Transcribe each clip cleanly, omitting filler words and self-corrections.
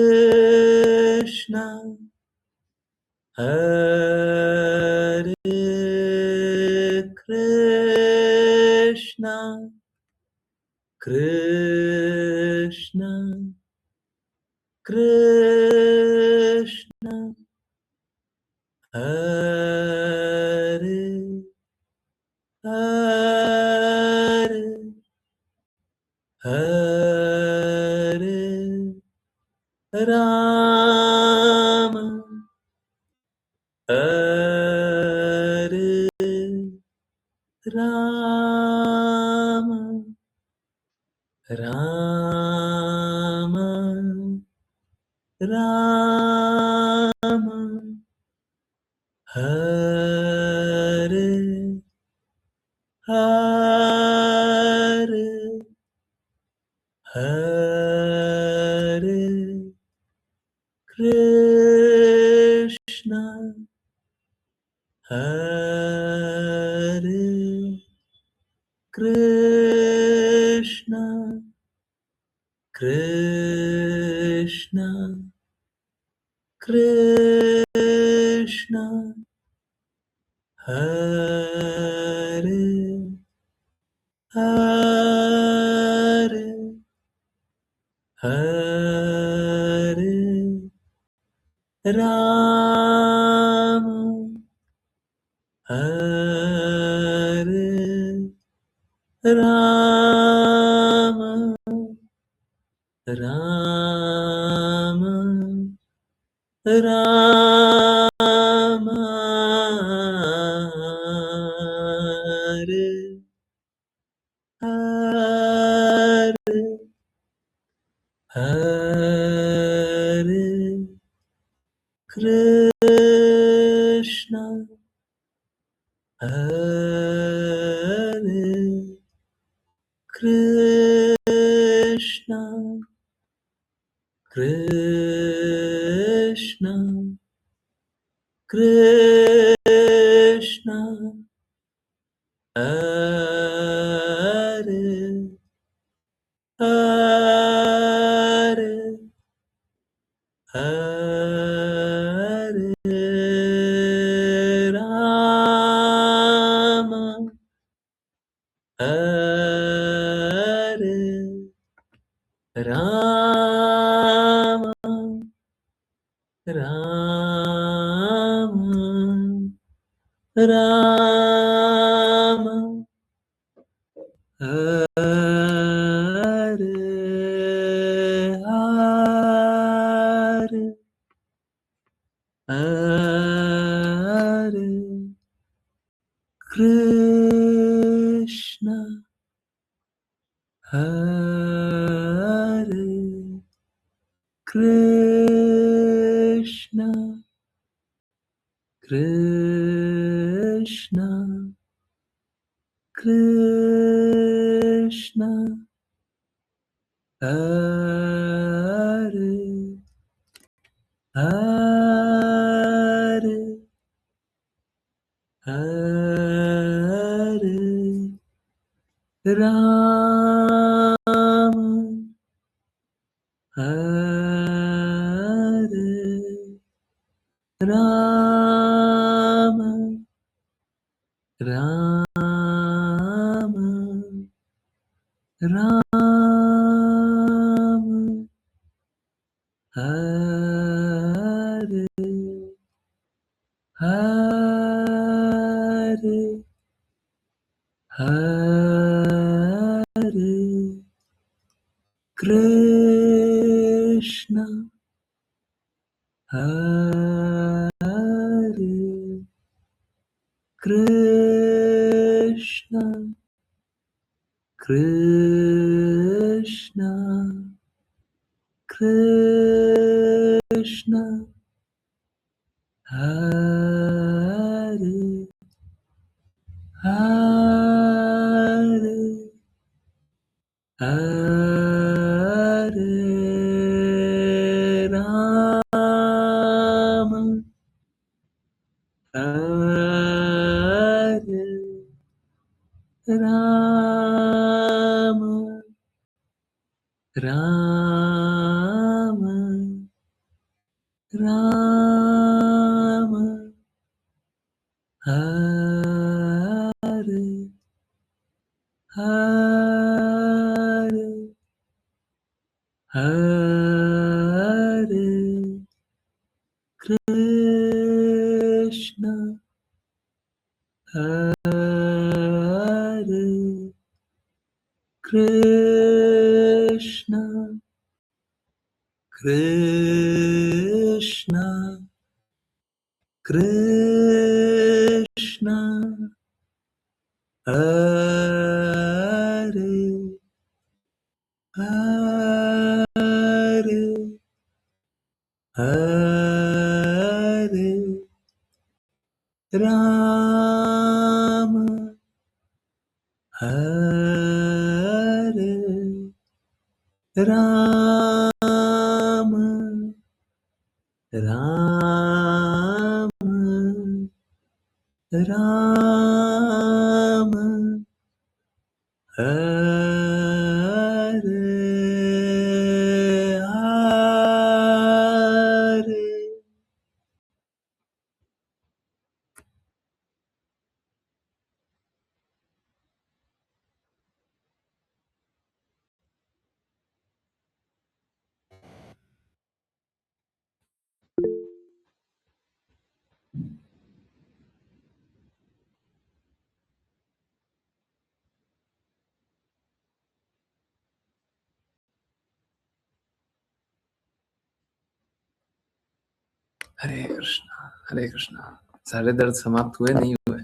Krishna, Hare Krishna, Krishna, Krishna, Hare, Hare, Hare Rama, Hare Rama, Rama, Rama, Hare, Hare, Hare Krishna, Hare Krishna, Krishna, Krishna, Hare, Hare, Hare Rama, Hare Rama, Rama, Rama, Hare, Hare, Hare Krishna, Hare Krishna, Krishna, Krishna, Hare, Hare, Hare Rama, Hare Rama, Rama, Rama, Hare, Hare, Hare Krishna, Hare Krishna, Krishna, Krishna, Hare, Hare, Hare Rama, Hare Rama, Rama, Rama, Hare, Hare, Hare Krishna, Hare Krishna, Krishna, Krishna, Hare, Hare, Hare Rama, Hare Rama, Rama, Ram Hare Hare Hare Krishna हरे कृष्ण कृष्ण कृष्ण हरे हरे हरे राम हरे राम राम राम हरे हरे। हरे कृष्णा हरे कृष्णा। सारे दर्द समाप्त हुए नहीं हुए?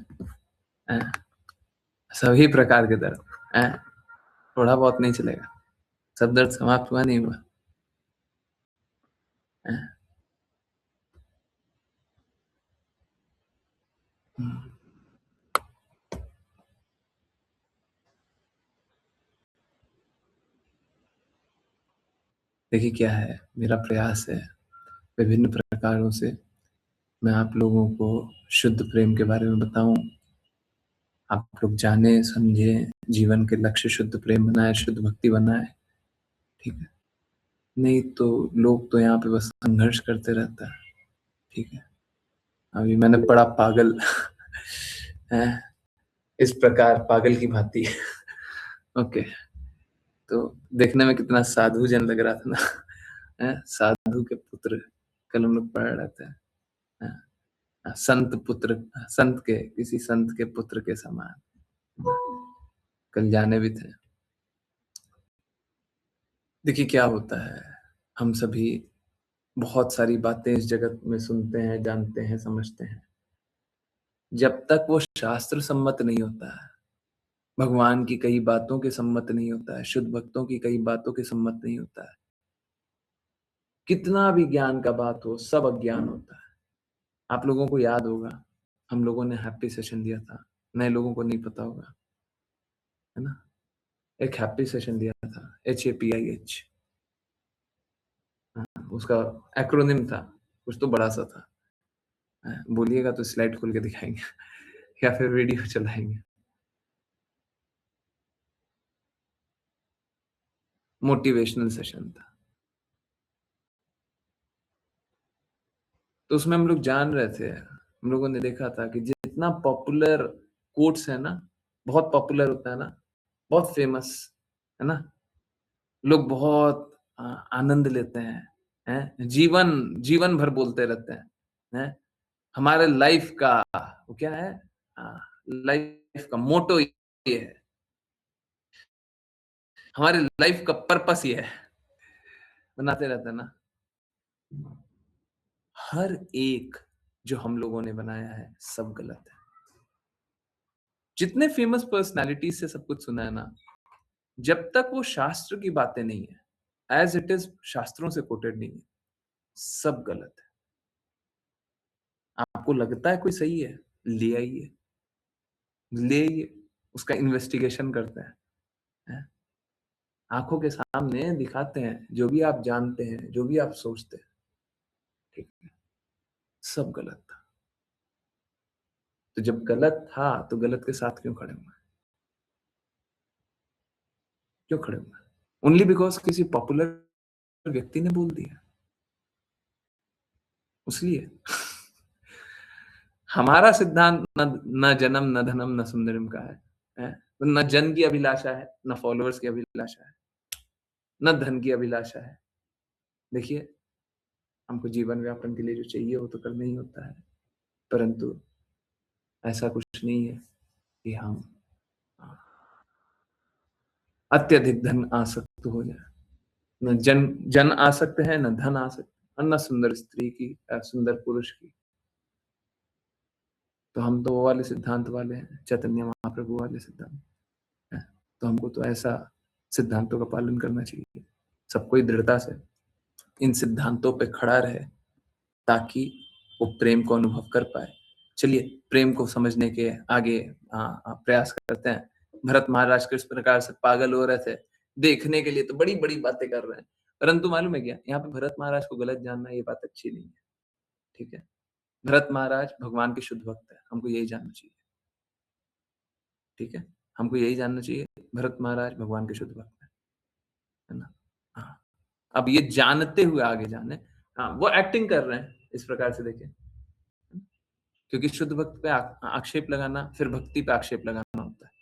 हैं? सभी प्रकार के दर्द हैं? थोड़ा बहुत नहीं चलेगा? सब दर्द समाप्त हुआ नहीं हुआ? हैं? देखिए क्या है, मेरा प्रयास है विभिन्न प्रकारों से मैं आप लोगों को शुद्ध प्रेम के बारे में बताऊं, आप लोग जाने समझे, जीवन के लक्ष्य शुद्ध प्रेम बनाए, शुद्ध भक्ति बनाए। ठीक है, नहीं तो लोग तो यहाँ पे बस संघर्ष करते रहता है। ठीक है, अभी मैंने पढ़ा पागल है इस प्रकार पागल की भांति ओके, तो देखने में कितना साधु जन लग रहा था ना है? साधु के पुत्र, कल हम लोग पढ़ रहे थे संत पुत्र, संत के किसी संत के पुत्र के समान, कल जाने भी थे। देखिए क्या होता है, हम सभी बहुत सारी बातें इस जगत में सुनते हैं, जानते हैं, समझते हैं। जब तक वो शास्त्र सम्मत नहीं होता है, भगवान की कई बातों के सम्मत नहीं होता है, शुद्ध भक्तों की कई बातों के सम्मत नहीं होता है, कितना भी ज्ञान का बात हो, सब अज्ञान होता है। आप लोगों को याद होगा, हम लोगों ने हैप्पी सेशन दिया था, नए लोगों को नहीं पता होगा, है ना? एक हैप्पी सेशन दिया था, HAPIH, उसका एक्रोनिम था, कुछ तो बड़ा सा था। बोलिएगा तो स्लाइड खोल के दिखाएंगे या फिर वीडियो चलाएंगे। मोटिवेशनल सेशन था, तो उसमें हम लोग जान रहे थे, हम लोगों ने देखा था कि जितना पॉपुलर कोट्स है ना, बहुत पॉपुलर होता है ना, बहुत फेमस है ना, लोग बहुत आनंद लेते हैं, जीवन जीवन भर बोलते रहते हैं। हमारे लाइफ का वो क्या है, लाइफ का मोटो ये है, हमारे लाइफ का पर्पस ये है, बनाते रहते हैं ना। हर एक जो हम लोगों ने बनाया है सब गलत है। जितने फेमस पर्सनालिटीज से सब कुछ सुना है ना, जब तक वो शास्त्र की बातें नहीं है, एज इट इज शास्त्रों से कोटेड नहीं है, सब गलत है। आपको लगता है कोई सही है, ले आइए, ले आइए, उसका इन्वेस्टिगेशन करते हैं। आंखों के सामने दिखाते हैं जो भी आप जानते हैं, जो भी आप सोचते हैं, ठीक है, सब गलत था। तो जब गलत था तो गलत के साथ क्यों खड़े हुए? क्यों खड़े हुए? ओनली बिकॉज किसी पॉपुलर व्यक्ति ने बोल दिया। इसलिए हमारा सिद्धांत न जन्म, न धनम, न सुंदरम का है? न जन की अभिलाषा है, न फॉलोअर्स की अभिलाषा है, न धन की अभिलाषा है। देखिए, हमको जीवन व्यापन के लिए जो चाहिए वो तो करना ही होता है, परंतु ऐसा कुछ नहीं है कि हम अत्यधिक धन आसक्त हो जाए। न जन आसक्त है, न धन आसक्त और न सुंदर स्त्री की सुंदर पुरुष की। तो हम तो वो वाले सिद्धांत वाले हैं, चैतन्य महाप्रभु वाले सिद्धांत हैं। तो हमको तो ऐसा सिद्धांतों का पालन करना चाहिए। सब कोई दृढ़ता से इन सिद्धांतों पे खड़ा रहे ताकि वो प्रेम को अनुभव कर पाए। चलिए प्रेम को समझने के आगे प्रयास करते हैं। भरत महाराज किस प्रकार से पागल हो रहे थे देखने के लिए, तो बड़ी बड़ी बातें कर रहे हैं, परंतु मालूम है क्या, यहाँ पे भरत महाराज को गलत जानना ये बात अच्छी नहीं है। ठीक है, भरत महाराज भगवान के शुद्ध भक्त है, हमको यही जानना चाहिए। ठीक है, हमको यही जानना चाहिए, भरत महाराज भगवान के शुद्ध भक्त है ना। हाँ, अब ये जानते हुए आगे जाने, हाँ वो एक्टिंग कर रहे हैं इस प्रकार से देखें, क्योंकि शुद्ध भक्त पे आक्षेप लगाना फिर भक्ति पे आक्षेप लगाना होता है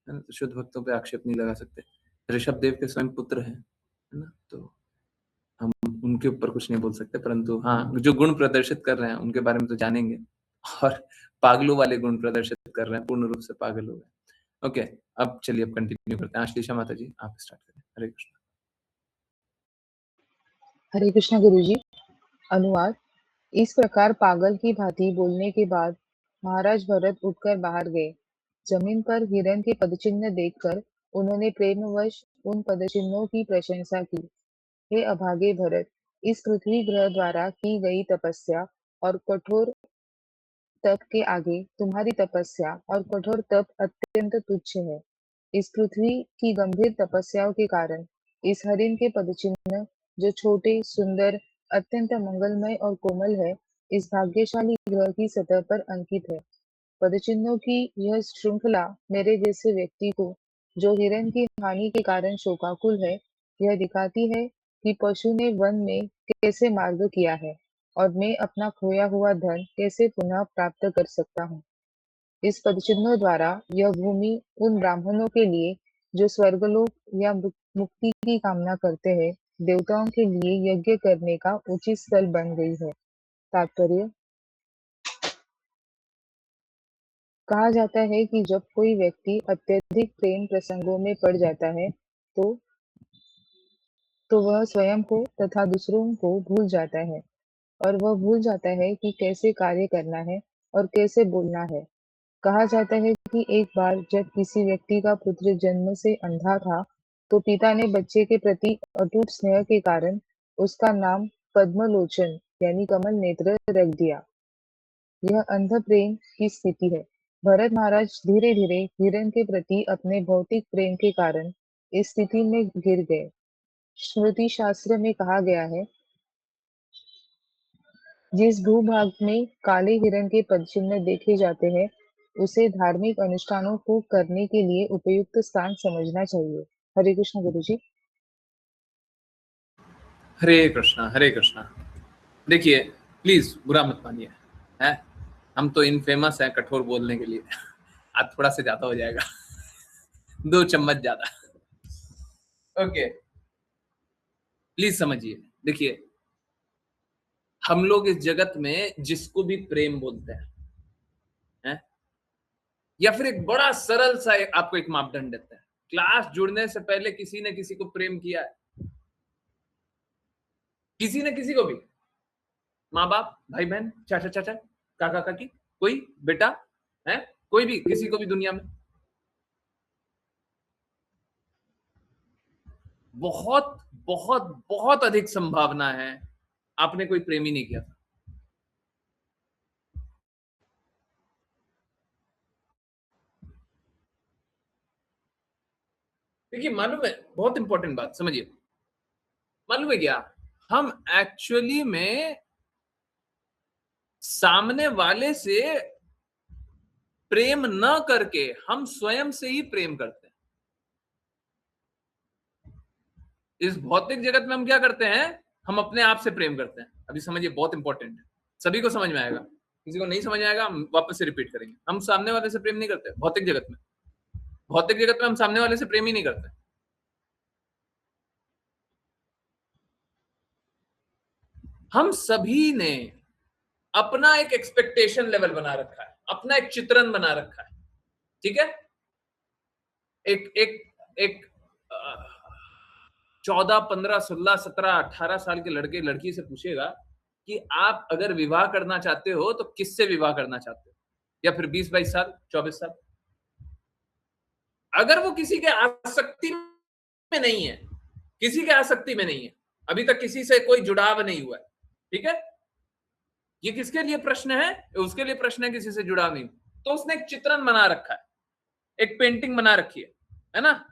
ना। तो शुद्ध भक्तों पे आक्षेप नहीं लगा सकते। ऋषभ देव के स्वयं पुत्र हैं, है ना, तो हम उनके ऊपर कुछ नहीं बोल सकते, परंतु हाँ जो गुण प्रदर्शित कर रहे हैं उनके बारे में तो जानेंगे। और पागलों वाले गुण प्रदर्शित कर रहे हैं, पूर्ण रूप से पागल हो गए। ओके, अब चलिए अब कंटिन्यू करते हैं। आश्लेषा माता जी आप स्टार्ट करें। हरे कृष्ण। हरे कृष्ण गुरुजी। अनुवाद। इस प्रकार पागल की भांति बोलने के बाद महाराज भरत उठकर बाहर गए। जमीन पर हिरण के पदचिह्न देखकर उन्होंने प्रेमवश उन पदचिह्नों की प्रशंसा की। हे अभागे भरत, इस पृथ्वी ग्रह द्वारा की गई तपस्या और कठोर तप के आगे तुम्हारी तपस्या और कठोर तप अत्यंत तुच्छ है। इस पृथ्वी की गंभीर तपस्याओं के कारण इस हरिण के पदचिह्न, जो छोटे, सुंदर, अत्यंत मंगलमय और कोमल है, इस भाग्यशाली ग्रह की सतह पर अंकित है। पदचिह्नों की यह श्रृंखला मेरे जैसे व्यक्ति को, जो हिरण की हानि के कारण शोकाकुल है, यह दिखाती है कि पशु ने वन में कैसे मार्ग किया है और मैं अपना खोया हुआ धन कैसे पुनः प्राप्त कर सकता हूँ। इस पदचिह्नों द्वारा यह भूमि उन ब्राह्मणों के लिए, जो स्वर्गलोक या मुक्ति की कामना करते हैं, देवताओं के लिए यज्ञ करने का उचित स्थल बन गई है। तात्पर्य: कहा जाता है कि जब कोई व्यक्ति अत्यधिक प्रेम प्रसंगों में पड़ जाता है तो वह स्वयं को तथा दूसरों को भूल जाता है, और वह भूल जाता है कि कैसे कार्य करना है और कैसे बोलना है। कहा जाता है कि एक बार जब किसी व्यक्ति का पुत्र जन्म से अंधा था, तो पिता ने बच्चे के प्रति अटूट स्नेह के कारण उसका नाम पद्मलोचन यानी कमल नेत्र रख दिया। यह अंध प्रेम की स्थिति है। भरत महाराज धीरे धीरे हिरण के प्रति अपने भौतिक प्रेम के कारण इस स्थिति में गिर गए। स्मृति शास्त्र में कहा गया है, जिस भूभाग में काले हिरण के पदचिह्न देखे जाते हैं, उसे धार्मिक अनुष्ठानों को करने के लिए उपयुक्त स्थान समझना चाहिए। हरे कृष्ण गुरुजी। हरे कृष्णा, हरे कृष्णा। देखिए प्लीज बुरा मत मानिए, है हम तो इनफेमस हैं कठोर बोलने के लिए। आज थोड़ा सा ज्यादा हो जाएगा। 2 चम्मच ज्यादा। ओके, प्लीज समझिए। देखिए, हम लोग इस जगत में जिसको भी प्रेम बोलते हैं, या फिर एक बड़ा सरल सा आपको एक मापदंड देते हैं, क्लास जुड़ने से पहले किसी ने किसी को प्रेम किया है? किसी ने किसी को भी? माँ बाप, भाई बहन, चाचा चाचा, काका काकी, कोई बेटा है, कोई भी किसी को भी दुनिया में? बहुत बहुत बहुत अधिक संभावना है आपने कोई प्रेम ही नहीं किया था। देखिए मालूम है, बहुत इंपॉर्टेंट बात समझिए, मालूम है क्या, हम एक्चुअली में सामने वाले से प्रेम न करके हम स्वयं से ही प्रेम करते हैं। इस भौतिक जगत में हम क्या करते हैं, हम अपने आप से प्रेम करते हैं। अभी समझिए, बहुत इंपॉर्टेंट है। सभी को समझ में आएगा, किसी को नहीं समझ में आएगा हम वापस से रिपीट करेंगे। हम सामने वाले से प्रेम नहीं करते भौतिक जगत में। भौतिक जगत में हम सामने वाले से प्रेम ही नहीं करते। हम सभी ने अपना एक एक्सपेक्टेशन लेवल बना रखा है, अपना एक चित्रण बना रखा है, ठीक है। एक एक एक 14, 15, 16, 17, 18 साल के लड़के लड़की से पूछेगा कि आप अगर विवाह करना चाहते हो तो किससे विवाह करना चाहते हो, या फिर 20, 22 साल, 24 साल। अगर वो किसी के आसक्ति में नहीं है, किसी के आसक्ति में नहीं है, अभी तक किसी से कोई जुड़ाव नहीं हुआ है, ठीक है, ये किसके लिए प्रश्न है? उसके लिए प्रश्न है, किसी से जुड़ाव नहीं। तो उसने एक चित्रण बना रखा है, एक पेंटिंग बना रखी है ना।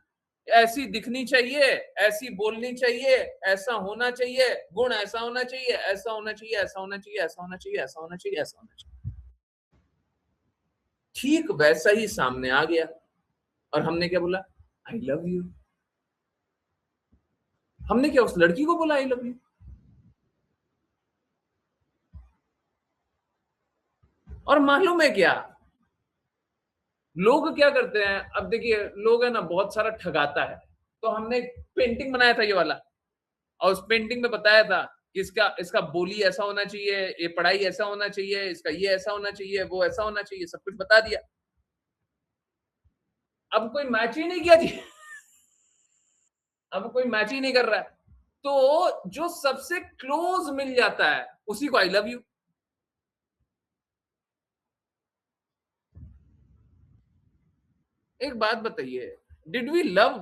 ऐसी दिखनी चाहिए, ऐसी बोलनी चाहिए, ऐसा होना चाहिए, गुण ऐसा होना चाहिए, ऐसा होना चाहिए, ऐसा होना चाहिए, ऐसा होना चाहिए, ऐसा होना चाहिए, ऐसा होना चाहिए। ठीक वैसा ही सामने आ गया और हमने क्या बोला? I love you. हमने क्या उस लड़की को बोला आई लव यू? और मालूम है क्या, लोग क्या करते हैं, अब देखिए लोग है ना बहुत सारा ठगाता है। तो हमने एक पेंटिंग बनाया था ये वाला, और उस पेंटिंग में बताया था कि इसका बोली ऐसा होना चाहिए, ये पढ़ाई ऐसा होना चाहिए, इसका ये ऐसा होना चाहिए, वो ऐसा होना चाहिए, सब कुछ बता दिया। अब कोई मैच ही नहीं किया जी। अब कोई मैच ही नहीं कर रहा है। तो जो सबसे क्लोज मिल जाता है उसी को आई लव यू। एक बात बताइए, डिड वी लव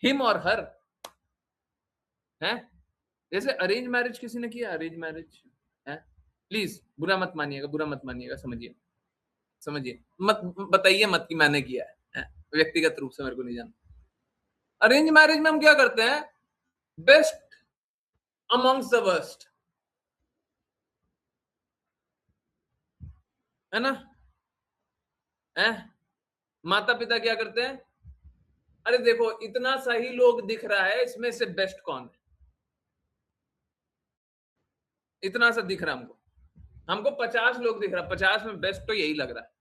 हिम और हर? है जैसे अरेंज मैरिज किसी ने किया, अरेंज मैरिज है, प्लीज बुरा मत मानिएगा, बुरा मत मानिएगा, समझिए, समझिए मत, बताइए मत कि मैंने किया है? व्यक्तिगत रूप से मेरे को नहीं जानता। अरेंज मैरिज में हम क्या करते हैं? बेस्ट अमॉन्ग्स द वर्स्ट, है ना। है माता पिता क्या करते हैं? अरे देखो इतना सही लोग दिख रहा है, इसमें से बेस्ट कौन है? इतना सा दिख रहा है हमको, हमको 50 लोग दिख रहा है, 50 में बेस्ट तो यही लग रहा है।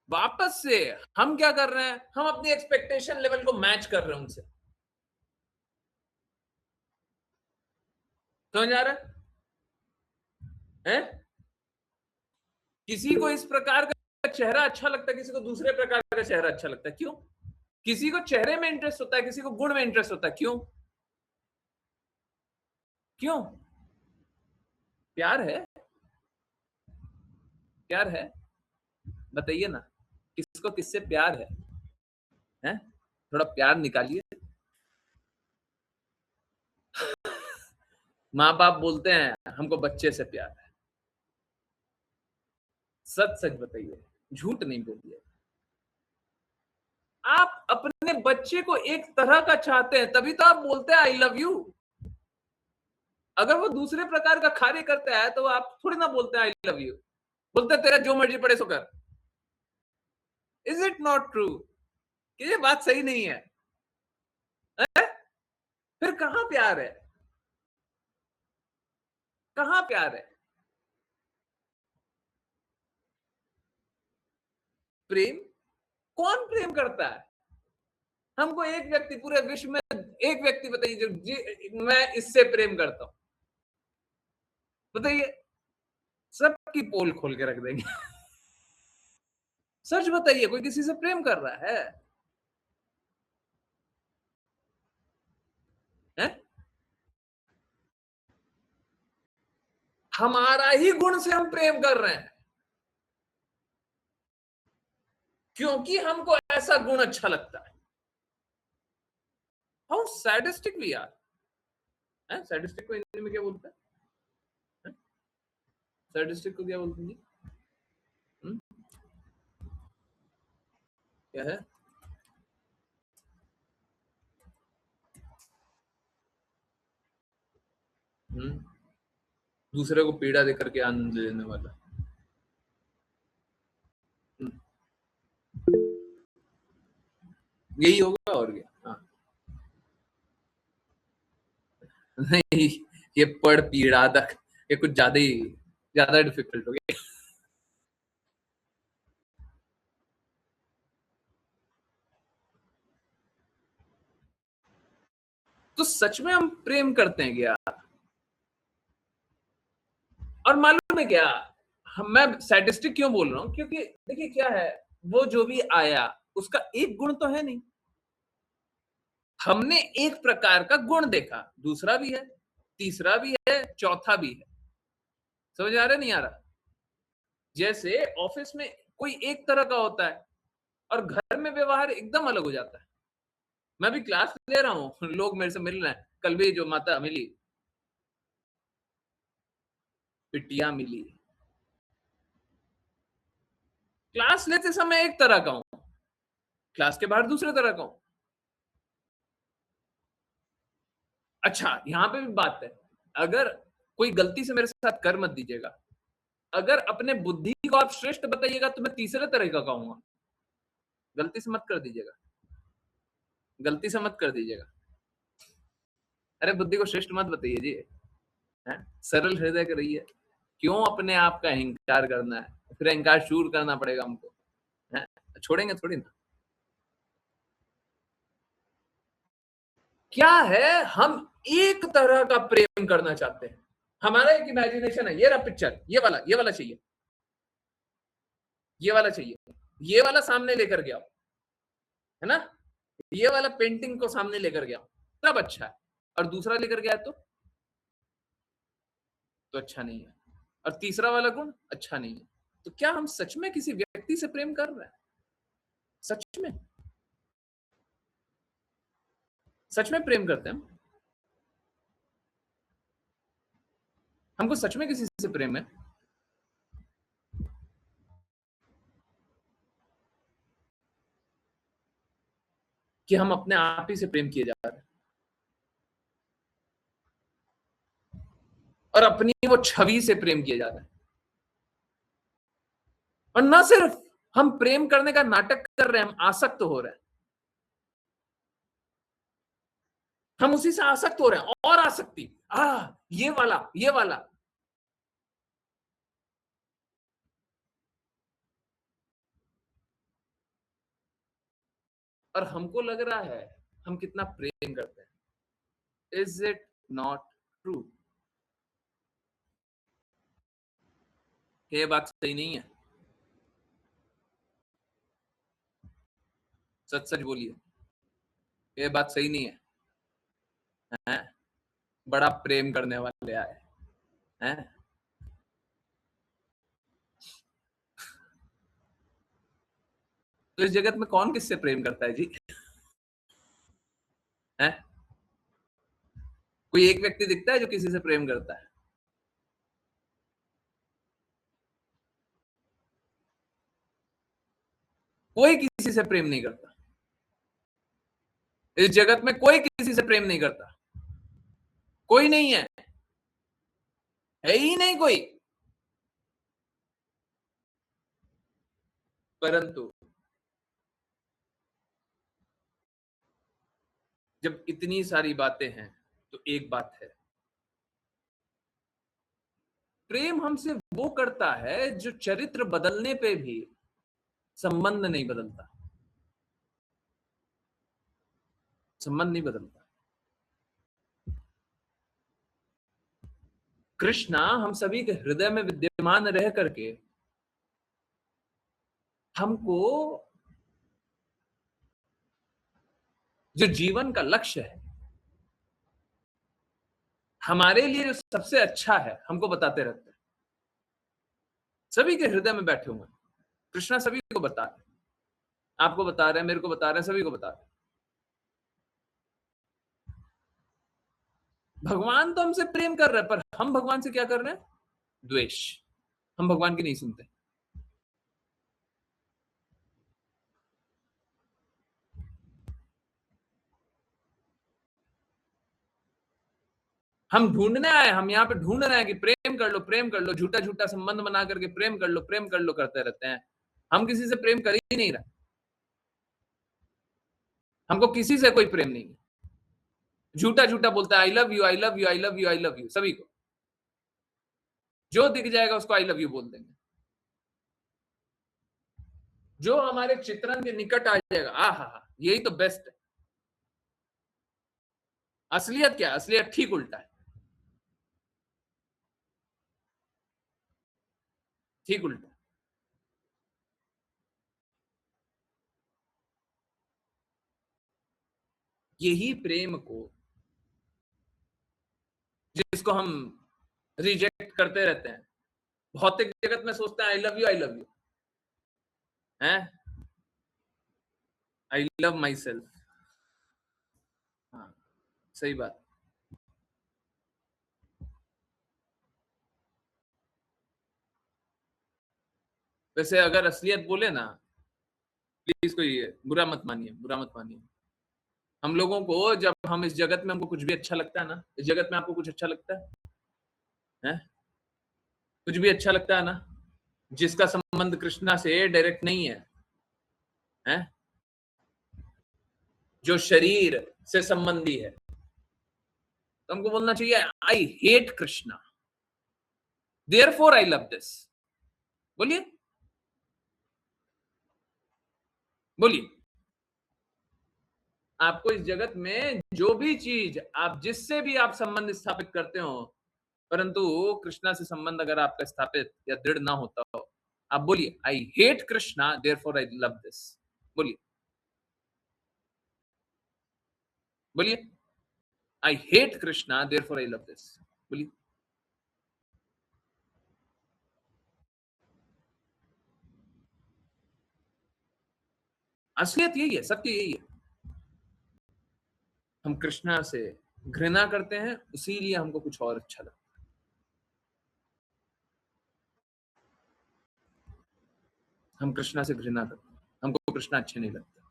वापस से हम क्या कर रहे हैं? हम अपनी एक्सपेक्टेशन लेवल को मैच कर रहे हैं उनसे। समझ आ रहा है? किसी को इस प्रकार का चेहरा अच्छा लगता है, किसी को दूसरे प्रकार का चेहरा अच्छा लगता है, क्यों? किसी को चेहरे में इंटरेस्ट होता है, किसी को गुण में इंटरेस्ट होता है, क्यों? क्यों? प्यार है, प्यार है, बताइए ना, किसको किससे प्यार है? हैं? थोड़ा प्यार निकालिए। माँ बाप बोलते हैं हमको बच्चे से प्यार है, सच सच बताइए, झूठ नहीं बोलिए। आप अपने बच्चे को एक तरह का चाहते हैं तभी तो आप बोलते हैं आई लव यू। अगर वो दूसरे प्रकार का कार्य करता है तो आप थोड़ी ना बोलते हैं आई लव यू, बोलते हैं तेरा जो मर्जी पड़े सो कर। इज इट नॉट ट्रू कि ये बात सही नहीं है? फिर कहां प्यार है? कहां प्यार है? प्रेम, कौन प्रेम करता है? हमको एक व्यक्ति पूरे विश्व में, एक व्यक्ति बताइए जो मैं इससे प्रेम करता हूं, बताइए, सबकी पोल खोल के रख देंगे। सच बताइए, कोई किसी से प्रेम कर रहा है? हैं? हमारा ही गुण से हम प्रेम कर रहे हैं, क्योंकि हमको ऐसा गुण अच्छा लगता है। How sadistic we are. Sadistic को हिंदी में क्या बोलते हैं? सैडिस्टिक को क्या बोलते हैं जी? हुँ? क्या है? हुँ, दूसरे को पीड़ा देकर के आनंद लेने वाला। हुँ, यही होगा और क्या? हाँ, नहीं, ये पढ़ पीड़ादक, ये कुछ ज्यादा डिफिकल्ट हो गया। तो सच में हम प्रेम करते हैं क्या? और मालूम है क्या, मैं सैडिस्टिक क्यों बोल रहा हूं, क्योंकि देखिए क्या है, वो जो भी आया उसका एक गुण तो है नहीं। हमने एक प्रकार का गुण देखा, दूसरा भी है, तीसरा भी है, चौथा भी है। समझ आ रहा नहीं आ रहा? जैसे ऑफिस में कोई एक तरह का होता है और घर में व्यवहार एकदम अलग हो जाता है। मैं भी क्लास ले रहा हूँ, लोग मेरे से मिल रहे हैं, कल भी जो माता मिली, बिटिया मिली, क्लास लेते समय एक तरह का हूँ, क्लास के बाहर दूसरे तरह का हूँ। अच्छा, यहाँ पे भी बात है, अगर कोई गलती से मेरे साथ कर मत दीजिएगा, अगर अपने बुद्धि को आप श्रेष्ठ बताइएगा तो मैं तीसरे तरह का कहूंगा। गलती से मत कर दीजिएगा, गलती से मत कर दीजिएगा। अरे बुद्धि को श्रेष्ठ मत बताइए जी, हैं? सरल हृदय का रहिए। क्यों अपने आप का अहंकार करना है, फिर अहंकार शूर करना पड़ेगा हमको, हैं? छोड़ेंगे थोड़ी ना। क्या है, हम एक तरह का प्रेम करना चाहते हैं, हमारा एक इमेजिनेशन है, ये रहा पिक्चर, ये वाला चाहिए, ये वाला चाहिए, ये वाला सामने लेकर के आओ, है ना, ये वाला पेंटिंग को सामने लेकर के आओ, तब अच्छा है। और दूसरा लेकर गया तो अच्छा नहीं है, और तीसरा वाला गुण अच्छा नहीं है। तो क्या हम सच में किसी व्यक्ति से प्रेम कर रहे हैं? सच में, सच में प्रेम करते हैं हमको सच में किसी से प्रेम है? कि हम अपने आप ही से प्रेम किए जा रहे हैं और अपनी वो छवि से प्रेम किए जा रहे हैं? और ना सिर्फ हम प्रेम करने का नाटक कर रहे हैं, हम आसक्त हो रहे हैं, हम उसी से आसक्त हो रहे हैं, और आसक्ति, ये वाला। और हमको लग रहा है हम कितना प्रेम करते हैं। Is it not true? ये बात सही नहीं है? सच सच बोलिए, ये बात सही नहीं है, हैं? बड़ा प्रेम करने वाले आए हैं। तो इस जगत में कौन किससे प्रेम करता है जी? हैं? कोई एक व्यक्ति दिखता है जो किसी से प्रेम करता है? कोई किसी से प्रेम नहीं करता, इस जगत में कोई किसी से प्रेम नहीं करता, कोई नहीं है ही नहीं कोई। परंतु जब इतनी सारी बातें हैं तो एक बात है, प्रेम हमसे वो करता है जो चरित्र बदलने पे भी संबंध नहीं बदलता, संबंध नहीं बदलता। कृष्णा हम सभी के हृदय में विद्यमान रह करके हमको जो जीवन का लक्ष्य है, हमारे लिए जो सबसे अच्छा है, हमको बताते रहते हैं। सभी के हृदय में बैठे हुए हैं कृष्णा, सभी को बता रहे हैं, आपको बता रहे हैं, मेरे को बता रहे हैं, सभी को बता रहे हैं। भगवान तो हमसे प्रेम कर रहे हैं, पर हम भगवान से क्या कर रहे हैं? द्वेष। हम भगवान की नहीं सुनते। हम ढूंढने आए, हम यहाँ पे ढूंढ रहे हैं कि प्रेम कर लो, प्रेम कर लो, झूठा झूठा संबंध बना करके प्रेम कर लो, प्रेम कर लो करते रहते हैं। हम किसी से प्रेम कर ही नहीं रहे, हमको किसी से कोई प्रेम नहीं है। झूठा झूठा बोलता है I love you, I love you, I love you, I love you, सभी को जो दिख जाएगा उसको आई लव यू बोल देंगे। जो हमारे चित्रण के निकट आ जाएगा, हा, यही तो बेस्ट है। असलियत क्या है? असलियत ठीक उल्टा है, ठीक उल्टा। यही प्रेम को, जिसको हम रिजेक्ट करते रहते हैं, भौतिक जगत में सोचते हैं I love you, I love you, हैं, आई लव माई सेल्फ। हाँ, सही बात। वैसे अगर असलियत बोले ना, प्लीज कोई बुरा मत मानिए, बुरा मत मानिए। हम लोगों को जब हम इस जगत में हमको कुछ भी अच्छा लगता है ना, इस जगत में आपको कुछ अच्छा लगता है, हैं? कुछ भी अच्छा लगता है ना, जिसका संबंध कृष्णा से डायरेक्ट नहीं है, हैं? जो शरीर से संबंधी है, तो हमको बोलना चाहिए I hate Krishna, therefore I love this. बोलिए, बोलिए। आपको इस जगत में जो भी चीज आप, जिससे भी आप संबंध स्थापित करते हो, परंतु कृष्णा से संबंध अगर आपका स्थापित या दृढ़ ना होता हो, आप बोलिए I hate Krishna, therefore I love this. बोलिए, बोलिए I hate Krishna, therefore I love this. बोलिए। असलियत यही है, सत्य यही है। हम कृष्णा से घृणा करते हैं, इसीलिए हमको कुछ और अच्छा लगता है। हम कृष्णा से घृणा करते हैं, हमको कृष्णा अच्छे नहीं लगता।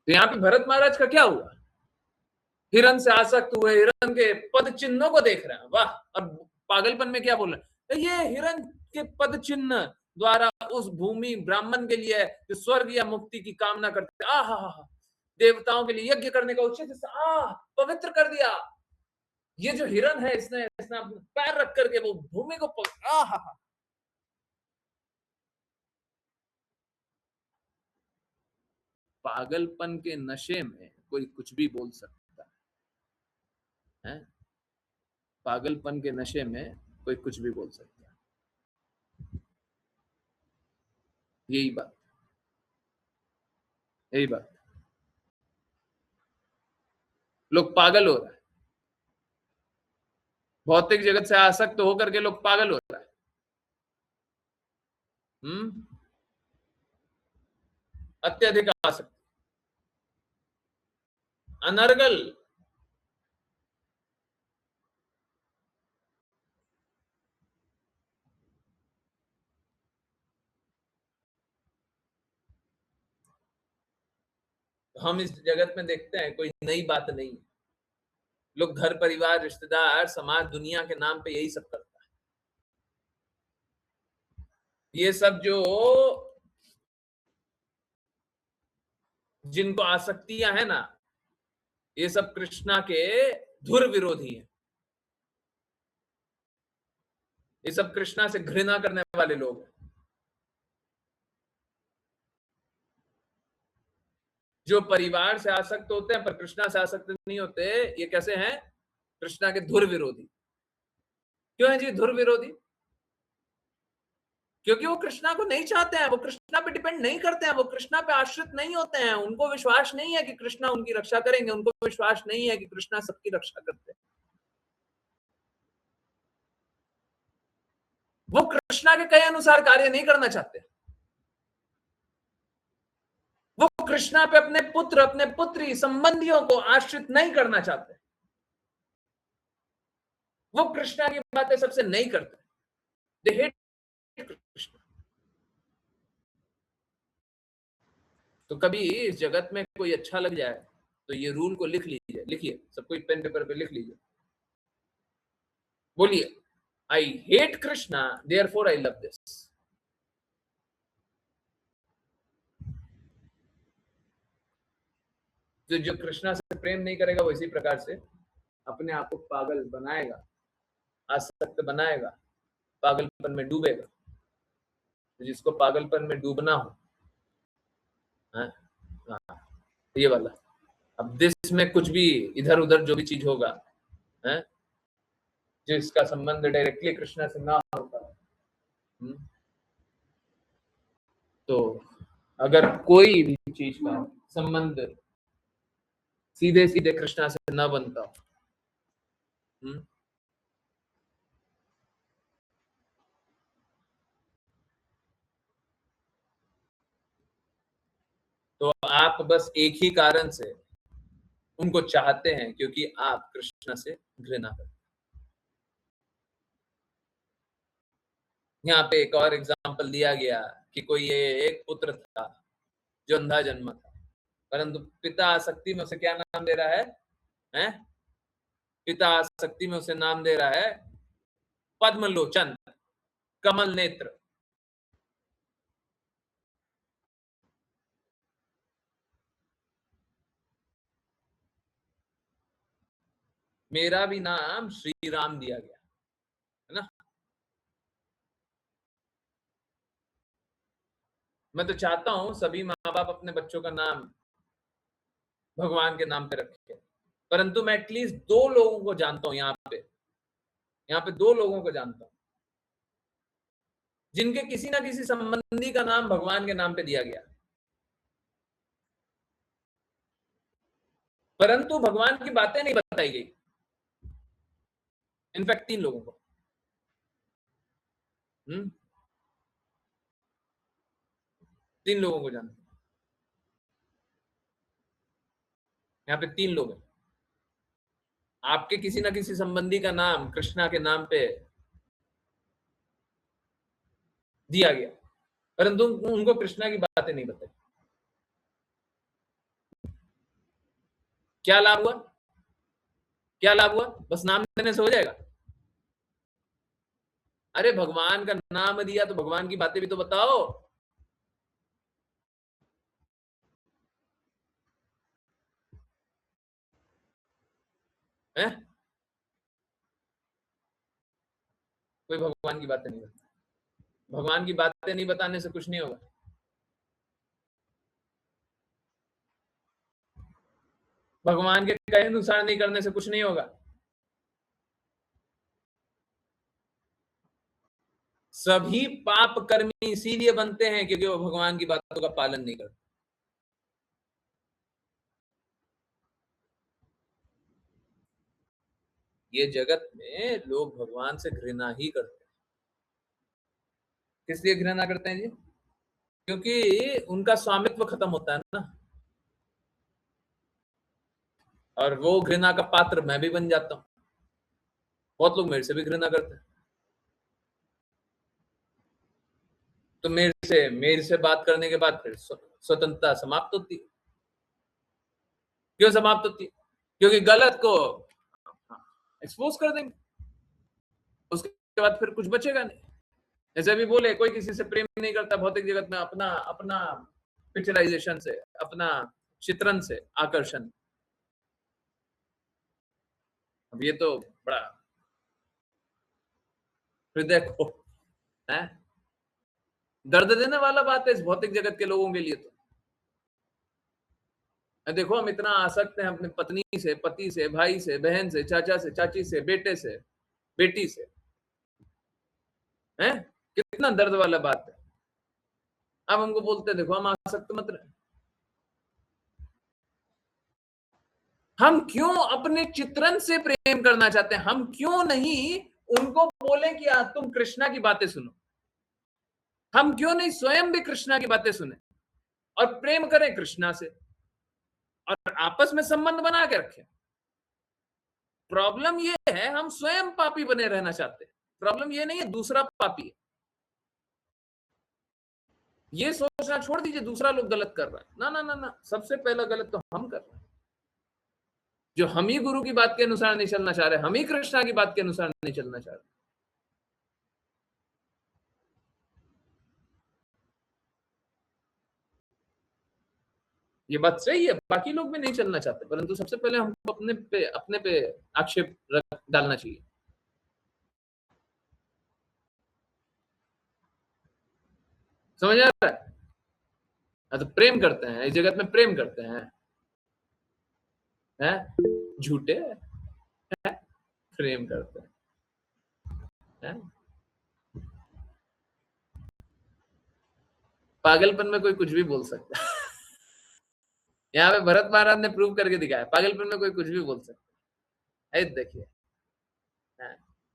तो यहाँ पे भरत महाराज का क्या हुआ? हिरन से आसक्त हुए, हिरन के पद चिन्हों को देख रहे हैं, वाह। और पागलपन में क्या बोल रहे हैं? ये हिरन के पद चिन्ह द्वारा उस भूमि ब्राह्मण के लिए जो स्वर्ग या मुक्ति की कामना करते, हा, देवताओं के लिए यज्ञ करने का उचित पवित्र कर दिया। ये जो हिरन है, इसने अपने पैर रख करके वो भूमि को हा। पागलपन के नशे में कोई कुछ भी बोल सकता है, पागलपन के नशे में कोई कुछ भी बोल सकता है। यही बात, यही बात। लोग पागल हो रहा है, भौतिक जगत से आसक्त होकर के लोग पागल हो रहा है। अत्यधिक आसक्त, अनर्गल। हम इस जगत में देखते हैं कोई नई बात नहीं। लोग घर परिवार रिश्तेदार समाज दुनिया के नाम पे यही सब करता है। ये सब जो जिनको आसक्तियां है ना, ये सब कृष्णा के धुर विरोधी हैं। ये सब कृष्णा से घृणा करने वाले लोग हैं। जो परिवार से आसक्त होते हैं पर कृष्णा से आसक्त नहीं होते, ये कैसे हैं? कृष्णा के धुर विरोधी। क्यों है जी धुर विरोधी? क्योंकि वो कृष्णा को नहीं चाहते हैं, वो कृष्णा पे डिपेंड नहीं करते हैं, वो कृष्णा पे आश्रित नहीं होते हैं। उनको विश्वास नहीं है कि कृष्णा उनकी रक्षा करेंगे, उनको विश्वास नहीं है कि कृष्णा सबकी रक्षा करते हैं। वो कृष्णा के कहे अनुसार कार्य नहीं करना चाहते। वो कृष्णा पे अपने पुत्र, अपने पुत्री, संबंधियों को आश्रित नहीं करना चाहते। वो कृष्णा की बातें सबसे नहीं करते। They hate Krishna. तो कभी इस जगत में कोई अच्छा लग जाए तो ये रूल को लिख लीजिए, लिखिए, सब कोई पेन पेपर पे लिख लीजिए। बोलिए I hate Krishna, therefore I love this. तो जो कृष्णा से प्रेम नहीं करेगा वो इसी प्रकार से अपने आप को पागल बनाएगा, आसक्त बनाएगा, पागलपन में डूबेगा। तो जिसको पागलपन में डूबना हो, हाँ, ये वाला। अब दिस में कुछ भी इधर उधर जो भी चीज होगा, है जिसका संबंध डायरेक्टली कृष्णा से ना होता, तो अगर कोई भी चीज का संबंध सीधे सीधे कृष्णा से न बनता हो, तो आप बस एक ही कारण से उनको चाहते हैं, क्योंकि आप कृष्ण से घृणा करते हैं। यहाँ पे एक और एग्जाम्पल दिया गया कि कोई एक पुत्र था जो अंधा जन्मा था, परंतु पिता आसक्ति में उसे क्या नाम दे रहा है, हैं? पिता आसक्ति में उसे नाम दे रहा है पद्मलोचन, कमल नेत्र। मेरा भी नाम श्री राम दिया गया है ना। मैं तो चाहता हूं सभी माँ बाप अपने बच्चों का नाम भगवान के नाम पे रखें, परंतु मैं एटलीस्ट दो लोगों को जानता हूं यहाँ पे दो लोगों को जानता हूं जिनके किसी ना किसी संबंधी का नाम भगवान के नाम पे दिया गया, परंतु भगवान की बातें नहीं बताई गई। इनफैक्ट 3 लोगों को, 3 लोगों को जानते हैं। यहाँ पे 3 लोग हैं। आपके किसी ना किसी संबंधी का नाम कृष्णा के नाम पे दिया गया, परंतु उनको कृष्णा की बातें नहीं बताई। क्या लाभ हुआ? क्या लाभ हुआ? बस नाम देने से हो जाएगा? अरे भगवान का नाम दिया तो भगवान की बातें भी तो बताओ। है? कोई भगवान की बातें नहीं बताता। भगवान की बातें नहीं बताने से कुछ नहीं होगा। भगवान के कहे अनुसार नहीं करने से कुछ नहीं होगा। सभी पाप कर्मी इसीलिए बनते हैं क्योंकि वो भगवान की बातों का पालन नहीं करते। ये जगत में लोग भगवान से घृणा ही करते हैं। किस लिए घृणा करते हैं जी? क्योंकि उनका स्वामित्व खत्म होता है ना, और वो घृणा का पात्र मैं भी बन जाता हूं। बहुत लोग मेरे से भी घृणा करते हैं, तो मेरे से बात करने के बाद फिर स्वतंत्रता समाप्त होती है। क्यों समाप्त होती है? क्योंकि गलत को एक्सपोज कर देंगे, उसके बाद फिर कुछ बचेगा नहीं। जैसे अभी बोले कोई किसी से प्रेम नहीं करता भौतिक जगत में, अपना अपना पिक्चराइजेशन से, अपना चित्रण से आकर्षण। अब ये तो बड़ा हृदय को है दर्द देने वाला बात है इस भौतिक जगत के लोगों के लिए। तो देखो हम इतना आसक्त हैं अपनी पत्नी से, पति से, भाई से, बहन से, चाचा से, चाची से, बेटे से, बेटी से, हैं? कितना दर्द वाला बात है। अब हमको बोलते हैं देखो हम आसक्त मत रहे। हम क्यों अपने चित्रण से प्रेम करना चाहते हैं? हम क्यों नहीं उनको बोले कि तुम कृष्णा की बातें सुनो? हम क्यों नहीं स्वयं भी कृष्णा की बातें सुने और प्रेम करें कृष्णा से और आपस में संबंध बना के रखें? प्रॉब्लम ये है हम स्वयं पापी बने रहना चाहते हैं। प्रॉब्लम ये नहीं है दूसरा पापी है। ये सोचना छोड़ दीजिए दूसरा लोग गलत कर रहा है। ना ना ना ना, सबसे पहला गलत तो हम कर रहे हैं, जो हम ही गुरु की बात के अनुसार नहीं चलना चाह रहे, हम ही कृष्णा की बात के अनुसार नहीं चलना चाह रहे। ये बात सही है, बाकी लोग भी नहीं चलना चाहते, परंतु सबसे पहले हमको अपने पे आक्षेप डालना चाहिए। समझ आ रहा है? तो प्रेम करते हैं, इस जगत में प्रेम करते हैं, झूठे प्रेम करते हैं। पागलपन में कोई कुछ भी बोल सकता है। यहाँ पे भरत महाराज ने प्रूव करके दिखाया, पागलपन में कोई कुछ भी बोल सकता है। देखिए,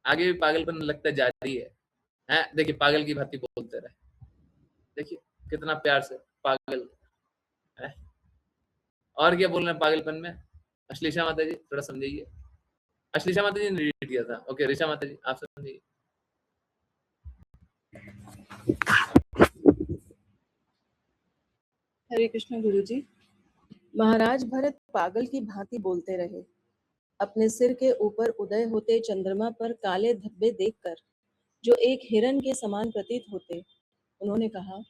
आगे भी पागलपन लगता जारी है। देखिए, पागल की भांति बोलते रहे। देखिए कितना प्यार से पागल है। और क्या बोल रहे हैं पागलपन में? अश्लीषा माता जी थोड़ा समझाइए। अश्लीषा माता जी ने रीड किया था। ओके, ऋषा माता जी आप समझिए। हरे कृष्ण गुरुजी। महाराज भरत पागल की भांति बोलते रहे। अपने सिर के ऊपर उदय होते चंद्रमा पर काले धब्बे देखकर, जो एक हिरण के समान प्रतीत होते, उन्होंने कहा,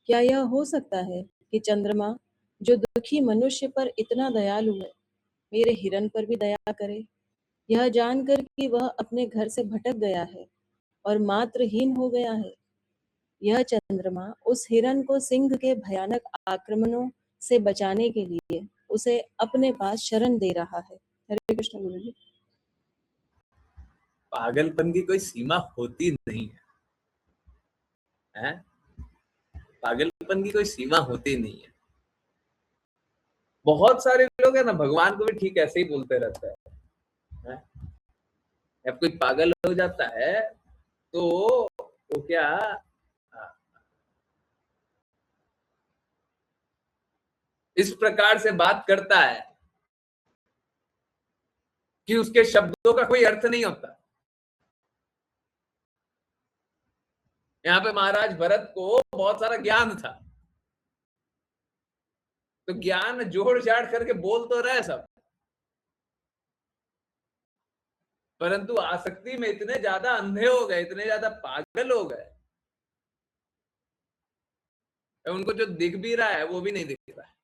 क्या यह हो सकता है कि चंद्रमा, जो दुखी मनुष्य पर इतना दयालु है, मेरे हिरण पर भी दया करे? यह जानकर कि वह अपने घर से भटक गया है और मात्रहीन हो गया है, यह चंद्रमा उस हिरण को सिंह के भयानक आक्रमणों से बचाने के लिए उसे अपने पास शरण दे रहा है। हरे कृष्ण गुरु जी। पागलपन की कोई सीमा होती नहीं है, पागलपन की कोई सीमा होती नहीं है। बहुत सारे लोग है ना, भगवान को भी ठीक ऐसे ही बोलते रहते हैं। जब कोई पागल हो जाता है तो वो क्या इस प्रकार से बात करता है कि उसके शब्दों का कोई अर्थ नहीं होता। यहाँ पे महाराज भरत को बहुत सारा ज्ञान था, तो ज्ञान जोड़ जाड़ करके बोल तो रहे सब, परंतु आसक्ति में इतने ज्यादा अंधे हो गए, इतने ज्यादा पागल हो गए, उनको जो दिख भी रहा है वो भी नहीं दिख रहा है।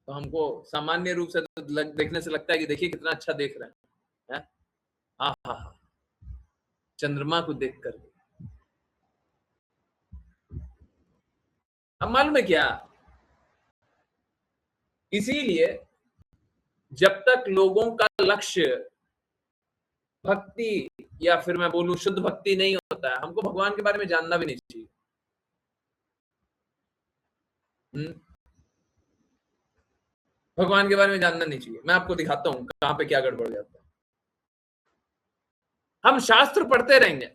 तो हमको सामान्य रूप से तो देखने से लगता है कि देखिए कितना अच्छा देख रहे हैं, हाँ हाँ हाँ, चंद्रमा को देख कर। अब मालूम है क्या, इसीलिए जब तक लोगों का लक्ष्य भक्ति या फिर मैं बोलूं शुद्ध भक्ति नहीं होता है, हमको भगवान के बारे में जानना भी नहीं चाहिए। भगवान के बारे में जानना नहीं चाहिए। मैं आपको दिखाता हूं कहां पे क्या गड़बड़ जाता है। हम शास्त्र पढ़ते रहेंगे,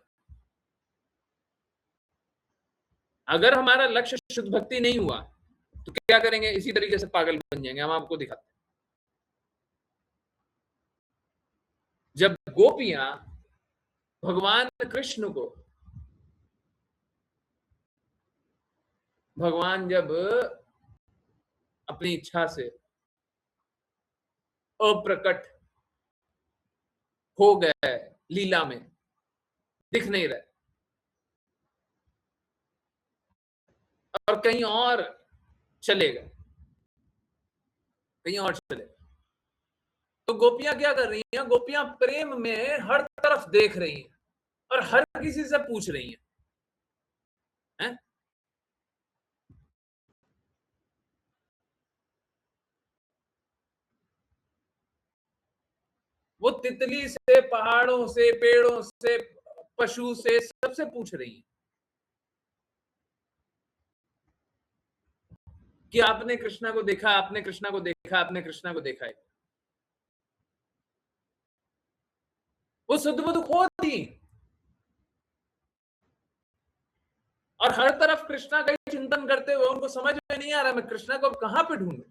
अगर हमारा लक्ष्य शुद्ध भक्ति नहीं हुआ तो क्या करेंगे? इसी तरीके से पागल बन जाएंगे। हम आपको दिखाते हैं, जब गोपियां भगवान कृष्ण को, भगवान जब अपनी इच्छा से अप्रकट हो गए, लीला में दिख नहीं रहे और कहीं और चले गए, कहीं और चले गए, तो गोपियां क्या कर रही हैं? गोपियां प्रेम में हर तरफ देख रही हैं और हर किसी से पूछ रही हैं? वो तितली से, पहाड़ों से, पेड़ों से, पशु से, सबसे पूछ रही हैं कि आपने कृष्णा को देखा, आपने कृष्णा को देखा, आपने कृष्णा को देखा है। वो शुद्ध बुद्ध खो थी और हर तरफ कृष्णा का ही चिंतन करते हुए उनको समझ में नहीं आ रहा मैं कृष्णा को अब कहां पे ढूंढूं।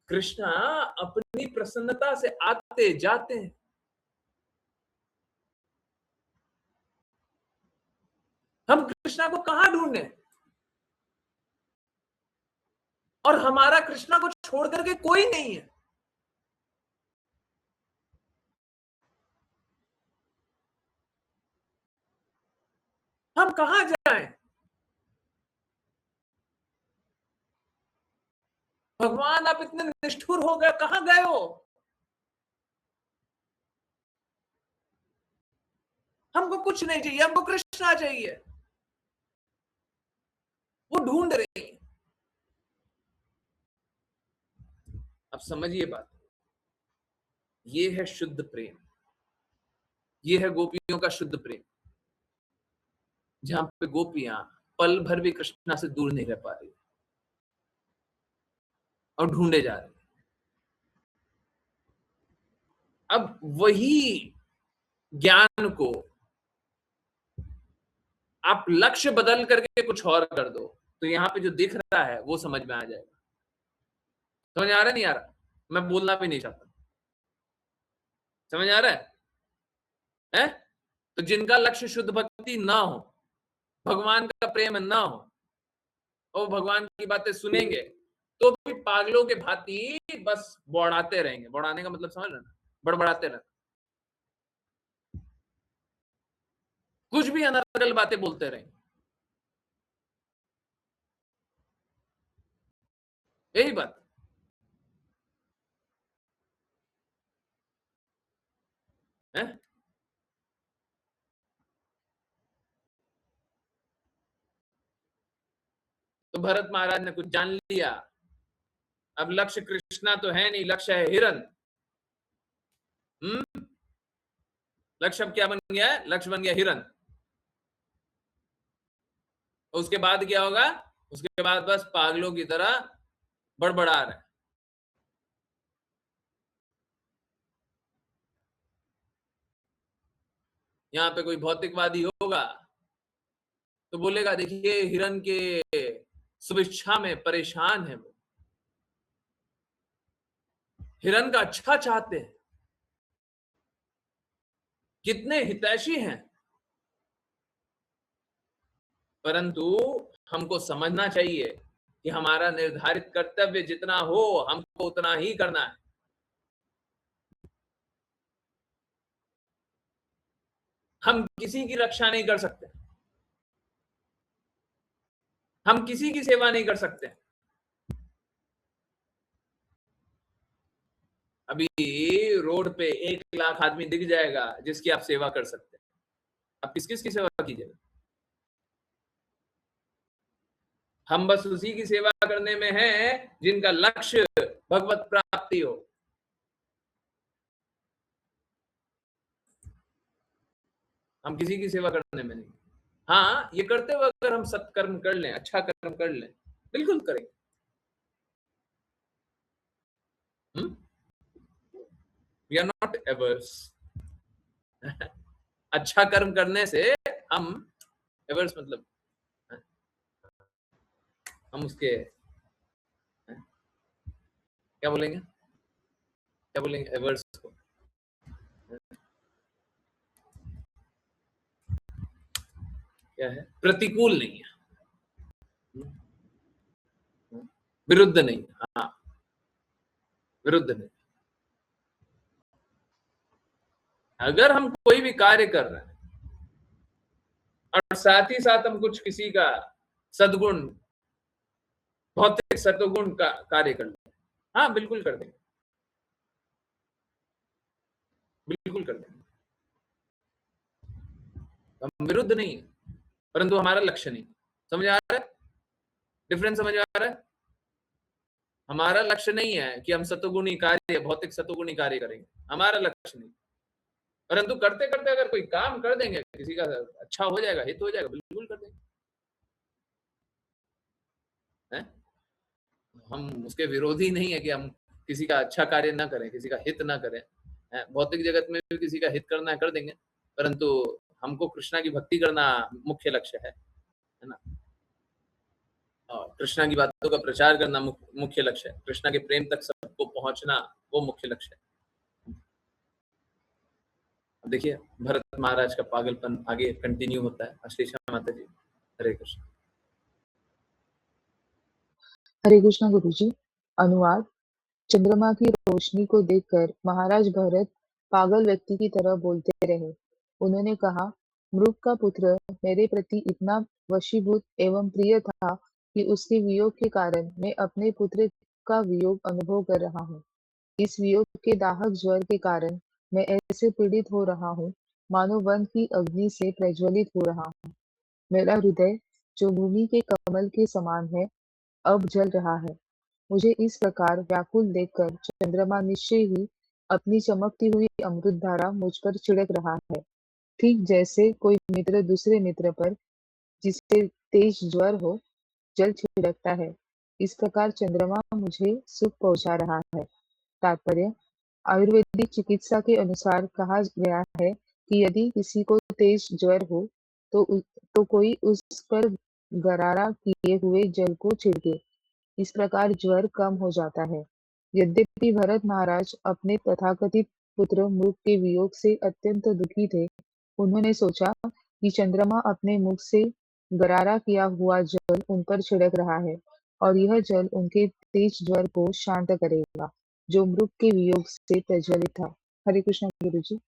कृष्णा अपनी प्रसन्नता से आते जाते हैं, हम कृष्णा को कहां ढूंढे? और हमारा कृष्णा को छोड़ करके कोई नहीं है। हम कहां जाएं? भगवान आप इतने निष्ठुर हो गए, कहां गए हो? हमको कुछ नहीं चाहिए, हमको कृष्णा चाहिए। वो ढूंढ रही है। अब समझिए बात, ये है शुद्ध प्रेम, ये है गोपियों का शुद्ध प्रेम, जहां पे गोपियां पल भर भी कृष्णा से दूर नहीं रह पा रही और ढूंढे जा रहे। अब वही ज्ञान को आप लक्ष्य बदल करके कुछ और कर दो, तो यहां पे जो दिख रहा है वो समझ में आ जाएगा। समझ आ रहा नहीं आ रहा? मैं बोलना भी नहीं चाहता। समझ आ रहा है? तो जिनका लक्ष्य शुद्ध भक्ति ना हो, भगवान का प्रेम ना हो, और भगवान की बातें सुनेंगे तो भी पागलों के भांति बस बौड़ाते रहेंगे। बौड़ाने का मतलब समझ रहे ना? बड़बड़ाते रहना, कुछ भी अनर्गल बातें बोलते रहेंगे। यही बात है। तो भरत महाराज ने कुछ जान लिया। अब लक्ष्य कृष्णा तो है नहीं, लक्ष्य है हिरन। लक्ष्य अब क्या बन गया है? लक्ष्य बन गया हिरन। उसके बाद क्या होगा? उसके बाद बस पागलों की तरह बड़बड़ा रहे। यहाँ पे कोई भौतिकवादी होगा तो बोलेगा देखिए हिरन के सुभिक्षा में परेशान है, वो हिरन का अच्छा चाहते हैं, कितने हितैषी हैं। परंतु हमको समझना चाहिए कि हमारा निर्धारित कर्तव्य जितना हो हमको उतना ही करना है। हम किसी की रक्षा नहीं कर सकते, हम किसी की सेवा नहीं कर सकते। अभी रोड पे 1 लाख आदमी दिख जाएगा जिसकी आप सेवा कर सकते हैं, आप किस किस की सेवा कीजिएगा? हम बस उसी की सेवा करने में हैं जिनका लक्ष्य भगवत प्राप्ति हो। हम किसी की सेवा करने में नहीं। हाँ, ये करते हुए अगर हम सत्कर्म कर लें, अच्छा कर्म कर लें, बिल्कुल करेंगे। We are not averse. अच्छा कर्म करने से हम एवर्स मतलब हम उसके क्या बोलेंगे, क्या बोलेंगे एवर्स को? क्या है? प्रतिकूल नहीं है, विरुद्ध नहीं। हाँ, विरुद्ध नहीं। अगर हम कोई भी कार्य कर रहे हैं और साथ ही साथ हम कुछ किसी का सद्गुण, भौतिक सत्वगुण का कार्य कर लें, हाँ बिल्कुल कर देंगे, बिल्कुल कर देंगे। हम विरुद्ध नहीं है, परंतु हमारा लक्ष्य नहीं। समझ आ रहा है? डिफरेंस समझ आ रहा है? हमारा लक्ष्य नहीं है कि हम सत्वगुणी कार्य, भौतिक सत्वगुणी कार्य करेंगे, हमारा लक्ष्य नहीं। परंतु करते करते अगर कोई काम कर देंगे, किसी का अच्छा हो जाएगा, हित हो जाएगा, बिल्कुल कर देंगे। है? हम उसके विरोधी नहीं है कि हम किसी का अच्छा कार्य ना करें, किसी का हित ना करें। भौतिक जगत में भी किसी का हित करना है कर देंगे, परंतु हमको कृष्णा की भक्ति करना मुख्य लक्ष्य है ना? और कृष्णा की बातों का प्रचार करना मुख्य लक्ष्य है। कृष्णा के प्रेम तक सबको पहुंचना वो मुख्य लक्ष्य है। अब देखिए भरत महाराज का पागलपन आगे कंटिन्यू होता है। आशीषा माता जी, हरे कृष्ण। हरे कृष्ण गुरुजी। अनुवाद। चंद्रमा की रोशनी को देखकर महाराज भरत पागल व्यक्ति की तरह बोलते रहे। उन्होंने कहा, मृग का पुत्र मेरे प्रति इतना वशीभूत एवं प्रिय था कि उसके वियोग के कारण मैं अपने पुत्र का वियोग अनुभव कर रहा हूँ। इस वियोग के दाहक ज्वर के कारण मैं ऐसे पीड़ित हो रहा हूँ, मानो वन की अग्नि से प्रज्वलित हो रहा हूँ। मेरा हृदय, जो भूमि के कमल के समान है, अब जल रहा है। मुझे इस प्रकार व्याकुल देखकर चंद्रमा निश्चय ही अपनी चमकती हुई अमृत धारा मुझ पर छिड़क रहा है, ठीक जैसे कोई मित्र दूसरे मित्र पर, जिससे तेज ज्वर हो, जल छिड़कता है। इस प्रकार चंद्रमा मुझे सुख पहुंचा रहा है। तात्पर्य: आयुर्वेदिक चिकित्सा के अनुसार कहा गया है कि यदि किसी को तेज ज्वर हो, तो तो कोई उस पर गरारा किए हुए जल को छिड़के। इस प्रकार ज्वर कम हो जाता है। यद्यपि भरत महाराज अपने तथाकथित पुत्र मृग के वियोग से अत्यंत दुखी थे, उन्होंने सोचा कि चंद्रमा अपने मुख से गरारा किया हुआ जल उन पर छिड़क रहा है और यह जल उनके तेज ज्वर को शांत करेगा, जो मृग के वियोग से प्रज्वलित था। हरे कृष्ण गुरु जी।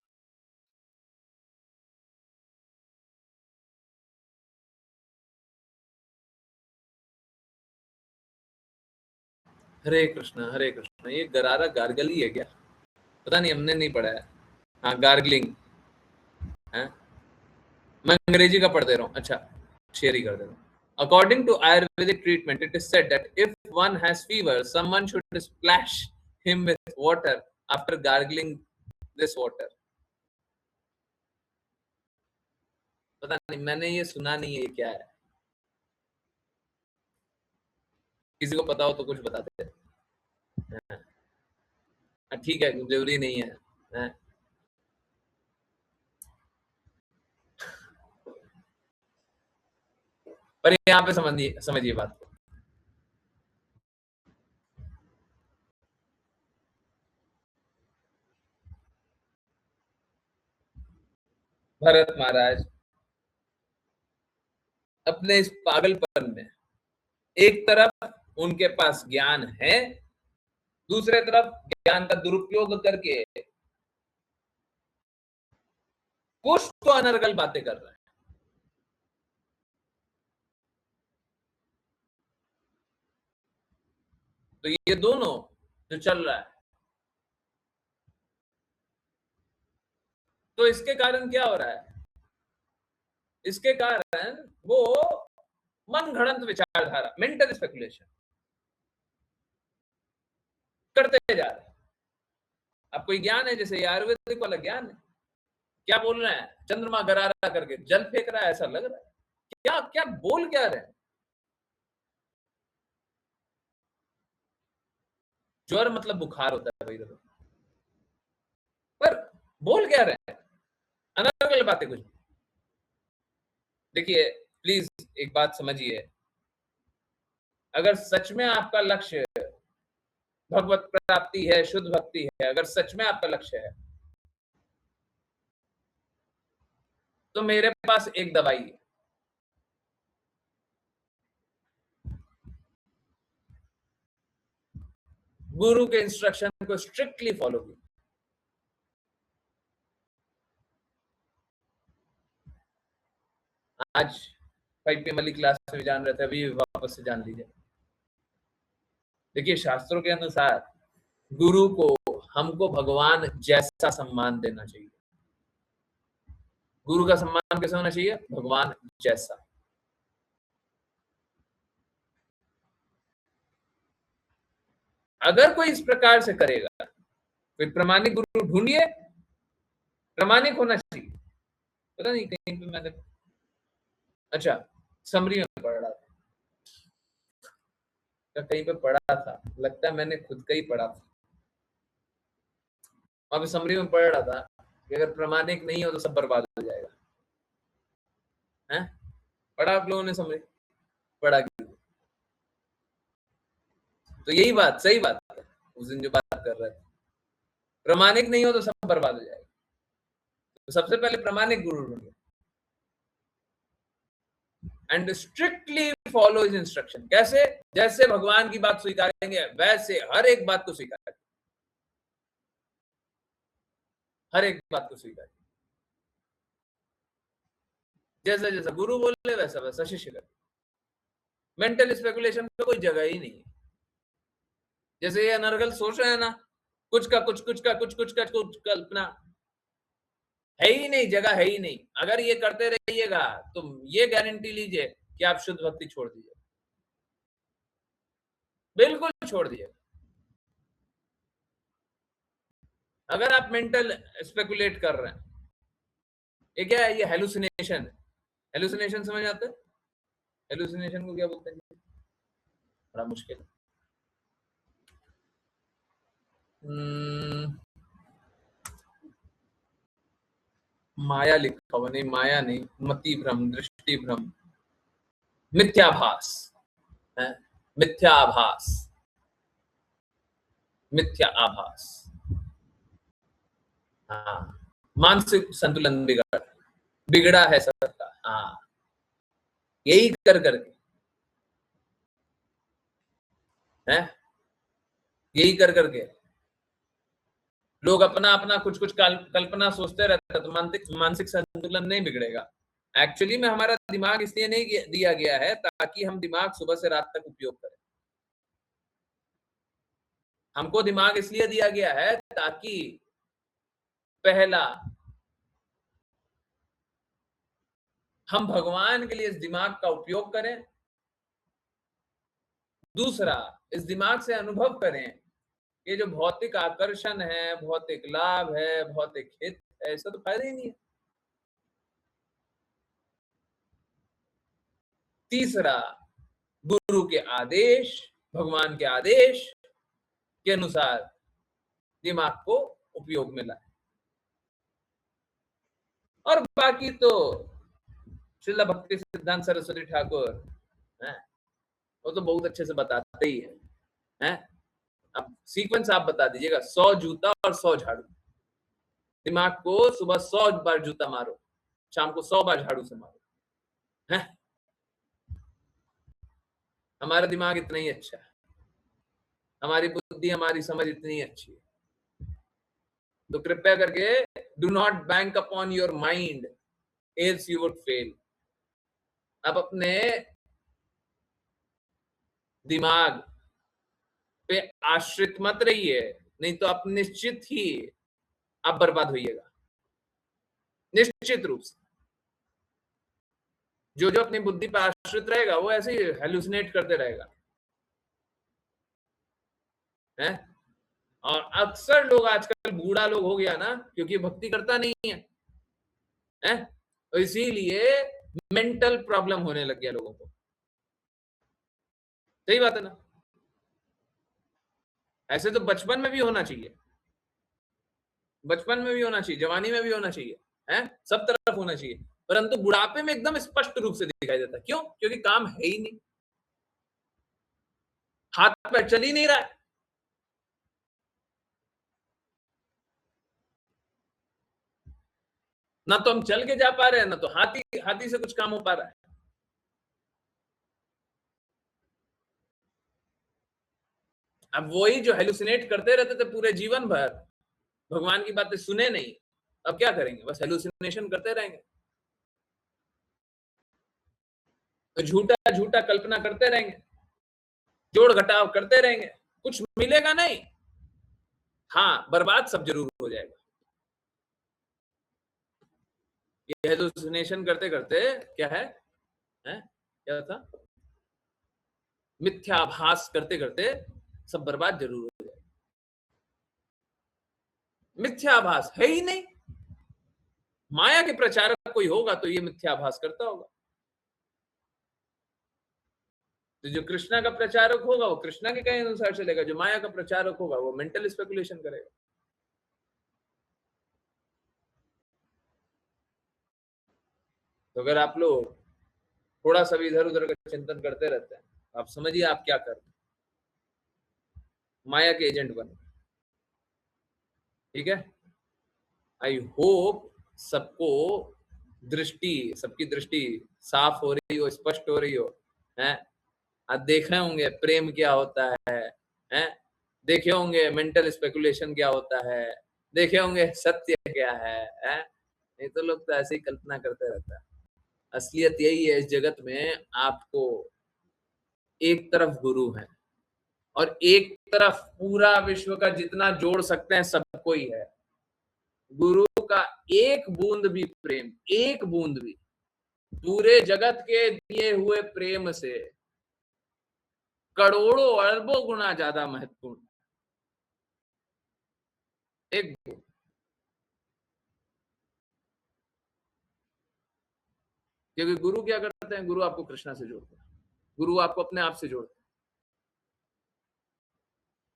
हरे कृष्णा, हरे कृष्णा। ये गरारा गार्गल ही है क्या? पता नहीं, हमने नहीं पढ़ा है। हाँ, गार्गलिंग है। मैं अंग्रेजी का पढ़ दे रहा हूँ। अच्छा, शेयर ही कर दे रहा हूँ। According to Ayurvedic treatment, it is said that if one has fever, someone should splash him with water after gargling this water. पता नहीं, मैंने ये सुना नहीं है, ये क्या है? किसी को पता हो तो कुछ बताते हैं। ठीक है, जरूरी नहीं है, हैं? पर यहाँ पे समझिए बात को। भरत महाराज अपने इस पागलपन में, एक तरफ उनके पास ज्ञान है, दूसरे तरफ ज्ञान का दुरुपयोग करके कुछ तो अनर्गल बातें कर रहे हैं। तो ये दोनों जो चल रहा है, तो इसके कारण क्या हो रहा है? इसके कारण वो मन घड़ंत विचारधारा, मेंटल स्पेकुलेशन करते जा रहे हैं। अब कोई ज्ञान है, जैसे आयुर्वेदिक वाला ज्ञान है, क्या बोल रहे हैं? चंद्रमा गरारा करके जल फेंक रहा है, ऐसा लग रहा है। क्या क्या बोल क्या रहे हैं? ज्वर मतलब बुखार होता है भाई, पर बोल क्या रहे हैं? अनर्गल बातें कुछ। देखिए, प्लीज एक बात समझिए, अगर सच में आपका लक्ष्य भगवत प्राप्ति है, शुद्ध भक्ति है, अगर सच में आपका लक्ष्य है, तो मेरे पास एक दवाई है। गुरु के इंस्ट्रक्शन को स्ट्रिक्टली फॉलो कीजिए। आज 5 PM वाली क्लास में जान रहे थे, अभी वापस से जान लीजिए। देखिए, शास्त्रों के अनुसार गुरु को हमको भगवान जैसा सम्मान देना चाहिए। गुरु का सम्मान कैसा होना चाहिए? भगवान जैसा। अगर कोई इस प्रकार से करेगा, कोई प्रामाणिक गुरु ढूंढिए, प्रामाणिक होना चाहिए। पता नहीं कहीं पे मैंने, अच्छा, समरी में पढ़ रहा था, कहीं पे पढ़ा था, लगता है मैंने खुद का ही पढ़ा था। वहां पे समरी में पढ़ रहा था कि अगर प्रामाणिक नहीं हो तो सब बर्बाद हो जाएगा। हैं? पढ़ा आप लोगों ने समरी? पढ़ा कि? तो यही बात, सही बात है। उस दिन जो बात कर रहे थे, प्रामाणिक नहीं हो तो सब बर्बाद हो जाएगा। तो सबसे पहले प्रामाणिक गुरु ढूंढिए and strictly follow his instruction. कैसे? जैसे भगवान की बात स्वीकारेंगे, वैसे हर एक बात को स्वीकारेंगे, हर एक बात को स्वीकारेंगे। जैसा जैसा गुरु बोले वैसा वैसा शिष्य करे। मेंटल स्पेकुलेशन का कोई जगह ही नहीं है। जैसे ये अनर्गल सोच रहे हैं ना, कुछ का कुछ कुछ कल्पना है ही नहीं, जगह है ही नहीं। अगर ये करते रहिएगा तो ये गारंटी लीजिए कि आप शुद्ध भक्ति छोड़ दीजिए, बिल्कुल छोड़ दीजिए। अगर आप मेंटल स्पेकुलेट कर रहे हैं, ये क्या है? ये हेलुसिनेशन है। हेलुसिनेशन समझ आते हैं? हेलुसिनेशन को क्या बोलते हैं? बड़ा मुश्किल है। माया लिखा हुआ नहीं, माया नहीं, मति भ्रम, दृष्टि भ्रम, मिथ्याभास है, मिथ्याभास, मिथ्या आभास। हाँ, मानसिक संतुलन बिगड़ा है सबका। हाँ, यही कर करके है, यही कर करके लोग अपना अपना कुछ कुछ कल्पना सोचते रहते हैं, तो मानसिक संतुलन नहीं बिगड़ेगा। एक्चुअली में हमारा दिमाग इसलिए नहीं दिया गया है ताकि हम दिमाग सुबह से रात तक उपयोग करें। हमको दिमाग इसलिए दिया गया है ताकि पहला हम भगवान के लिए इस दिमाग का उपयोग करें, दूसरा इस दिमाग से अनुभव करें ये जो भौतिक आकर्षण है, भौतिक लाभ है, भौतिक हित है, इसका तो फायदा ही नहीं है। तीसरा, गुरु के आदेश, भगवान के आदेश के अनुसार दिमाग को उपयोग में लाए। और बाकी तो श्रील भक्ति सिद्धांत सरस्वती ठाकुर है, वो तो बहुत अच्छे से बताते ही है? अब सीक्वेंस आप बता दीजिएगा, 100 जूता और 100 झाड़ू। दिमाग को सुबह 100 बार जूता मारो, शाम को 100 बार झाड़ू से मारो, है? हमारा दिमाग इतना ही अच्छा है, हमारी बुद्धि, हमारी समझ इतनी अच्छी है। तो कृपया करके do not bank upon your mind else you would fail. आप अपने दिमाग पे आश्रित मत रहिए, नहीं तो आप निश्चित ही आप बर्बाद होइएगा, निश्चित रूप से। जो जो अपनी बुद्धि पर आश्रित रहेगा वो ऐसे ही हेलुसिनेट करते रहेगा, है? और अक्सर लोग आजकल बूढ़ा लोग हो गया ना, क्योंकि भक्ति करता नहीं है? तो इसीलिए मेंटल प्रॉब्लम होने लग गया लोगों को। सही बात है ना? ऐसे तो बचपन में भी होना चाहिए, बचपन में भी होना चाहिए, जवानी में भी होना चाहिए, है? सब तरफ होना चाहिए, परंतु बुढ़ापे में एकदम स्पष्ट रूप से दिखाई देता है। क्यों? क्योंकि काम है ही नहीं, हाथ पैर चल ही नहीं रहा है। ना तो हम चल के जा पा रहे हैं, ना तो हाथी से कुछ काम हो पा रहा है। अब वही जो हेलुसिनेट करते रहते थे पूरे जीवन भर, भगवान की बातें सुने नहीं, अब क्या करेंगे? बस हेलुसिनेशन करते रहेंगे, तो झूठा झूठा कल्पना करते रहेंगे, जोड़ घटाव करते रहेंगे, कुछ मिलेगा नहीं। हाँ, बर्बाद सब जरूर हो जाएगा। ये हेलुसिनेशन करते करते क्या है? क्या था? मिथ्याभास करते करते सब बर्बाद जरूर हो जाएगा। मिथ्याभास है ही नहीं। माया के प्रचारक कोई होगा तो ये मिथ्याभास करता होगा। तो जो कृष्णा का प्रचारक होगा वो कृष्णा के कहे अनुसार चलेगा, जो माया का प्रचारक होगा वो मेंटल स्पेकुलेशन करेगा। तो अगर आप लोग थोड़ा सा भी इधर उधर का चिंतन करते रहते हैं, आप समझिए आप क्या कर रहे हैं, माया के एजेंट बने। ठीक है? आई होप सबकी दृष्टि साफ हो रही हो, स्पष्ट हो रही हो, है? आप देखे होंगे प्रेम क्या होता है? देखे होंगे मेंटल स्पेकुलेशन क्या होता है, देखे होंगे सत्य क्या है? नहीं तो लोग तो ऐसे ही कल्पना करते रहता है। असलियत यही है इस जगत में, आपको एक तरफ गुरु है और एक तरफ पूरा विश्व का जितना जोड़ सकते हैं सबको ही है। गुरु का एक बूंद भी प्रेम, एक बूंद भी पूरे जगत के दिए हुए प्रेम से करोड़ों अरबों गुना ज्यादा महत्वपूर्ण। एक बूंद। क्योंकि गुरु क्या करते हैं? गुरु आपको कृष्णा से जोड़ते हैं, गुरु आपको अपने आप से जोड़ते हैं,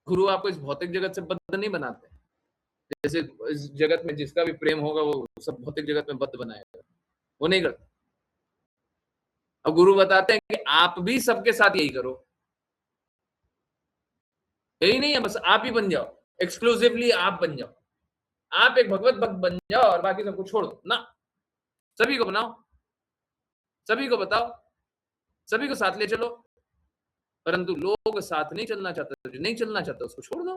गुरु आपको इस भौतिक जगत से बद्ध नहीं बनाते। जैसे इस जगत में जिसका भी प्रेम होगा वो सब भौतिक जगत में बद्ध बनाएगा, वो नहीं करते। अब गुरु बताते हैं कि आप भी सबके साथ यही करो। यही नहीं है बस आप ही बन जाओ, एक्सक्लूसिवली आप बन जाओ, आप एक भगवत भक्त बन जाओ और बाकी सबको छोड़ दो ना। सभी को बनाओ, सभी को बताओ, सभी को साथ ले चलो। परंतु लोग साथ नहीं चलना चाहते, जो नहीं चलना चाहता उसको छोड़ दो।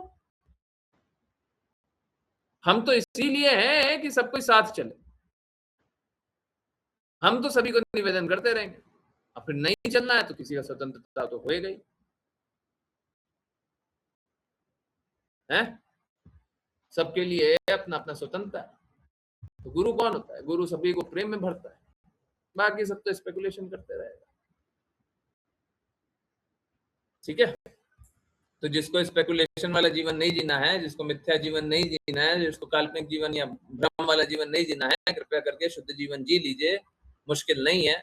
हम तो इसीलिए हैं कि सब कोई साथ चले। हम तो सभी को निवेदन करते रहेंगे। अब फिर नहीं चलना है तो किसी का स्वतंत्रता तो होएगा ही है। सबके लिए अपना अपना स्वतंत्रता है। तो गुरु कौन होता है? गुरु सभी को प्रेम में भरता है, बाकी सब तो स्पेकुलेशन करते रहेगा। ठीक है, तो जिसको स्पेकुलेशन वाला जीवन नहीं जीना है, जिसको मिथ्या जीवन नहीं जीना है, जिसको काल्पनिक जीवन या भ्रम वाला जीवन नहीं जीना है, कृपया करके शुद्ध जीवन जी लीजिए। मुश्किल नहीं है,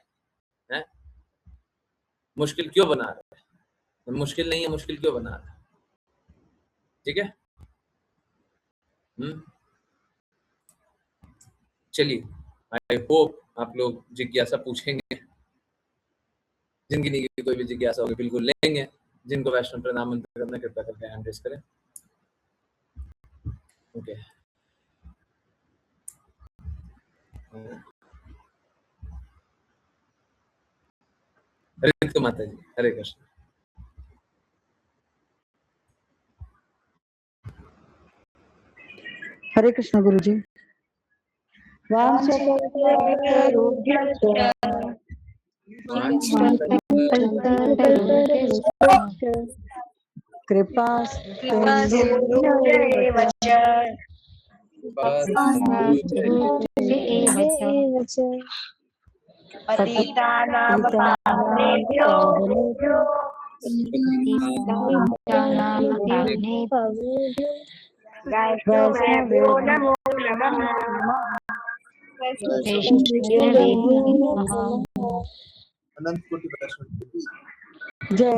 है? मुश्किल क्यों बना रहे हैं? मुश्किल नहीं है, मुश्किल क्यों बना रहे हैं? ठीक है। चलिए, आई होप आप लोग जिज्ञासा पूछेंगे। जिनकी नहीं की कोई भी जिज्ञासा होगी बिल्कुल लेंगे। जिनको वैष्णव प्रणाम मंत्र करना कृपया करके हैंड रेज करें। ओके, हरे माता जी, हरे कृष्ण। हरे कृष्ण गुरुजी। कृपा अनंत कोटि वैष्णव जय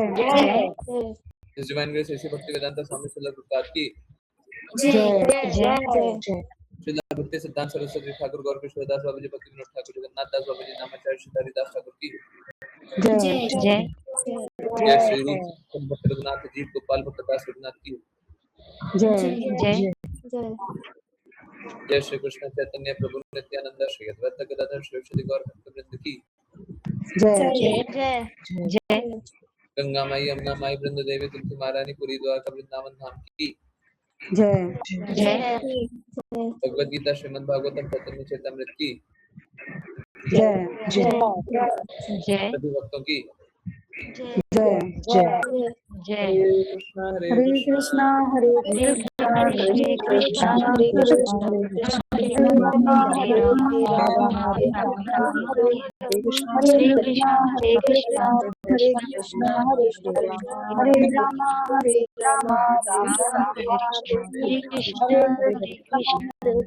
इस डिवाइन ग्रेस ऐसी भक्ति वेदांत स्वामी श्रील प्रभुपाद की जय श्रीला भक्ति सिद्धांत सरस्वती ठाकुर गौर किशोरदास बाबा जी, भक्ति विनोद ठाकुर, जगन्नाथ दास बाबा जी, नामाचार्य श्री हरिदास ठाकुर की जय जय श्री रूप भक्त रघुनाथ जी, गोपाल भक्त दास रघुनाथ की जय जय श्री कृष्ण चैतन्य प्रभु नित्यानंद, श्री अद्वैत गदाधर श्री गौर भक्त वृंद की जय गंगा माई, यमुना माई, वृंद देवी, तुलसी महारानी, पुरी द्वारका वृंदावन धाम की जय भगवद गीता श्रीमद् भागवतम चैतन्य चैतामृत की जय सभी भक्तों की जय हरे कृष्णा हरे हरे कृष्णा कृष्णा हरे कृष्णा हरे कृष्णा हरे राम हरे राम हरे कृष्णा हरे कृष्णा हरे कृष्णा हरे राम हरे राम राम राम हरे कृष्णा हरे कृष्णा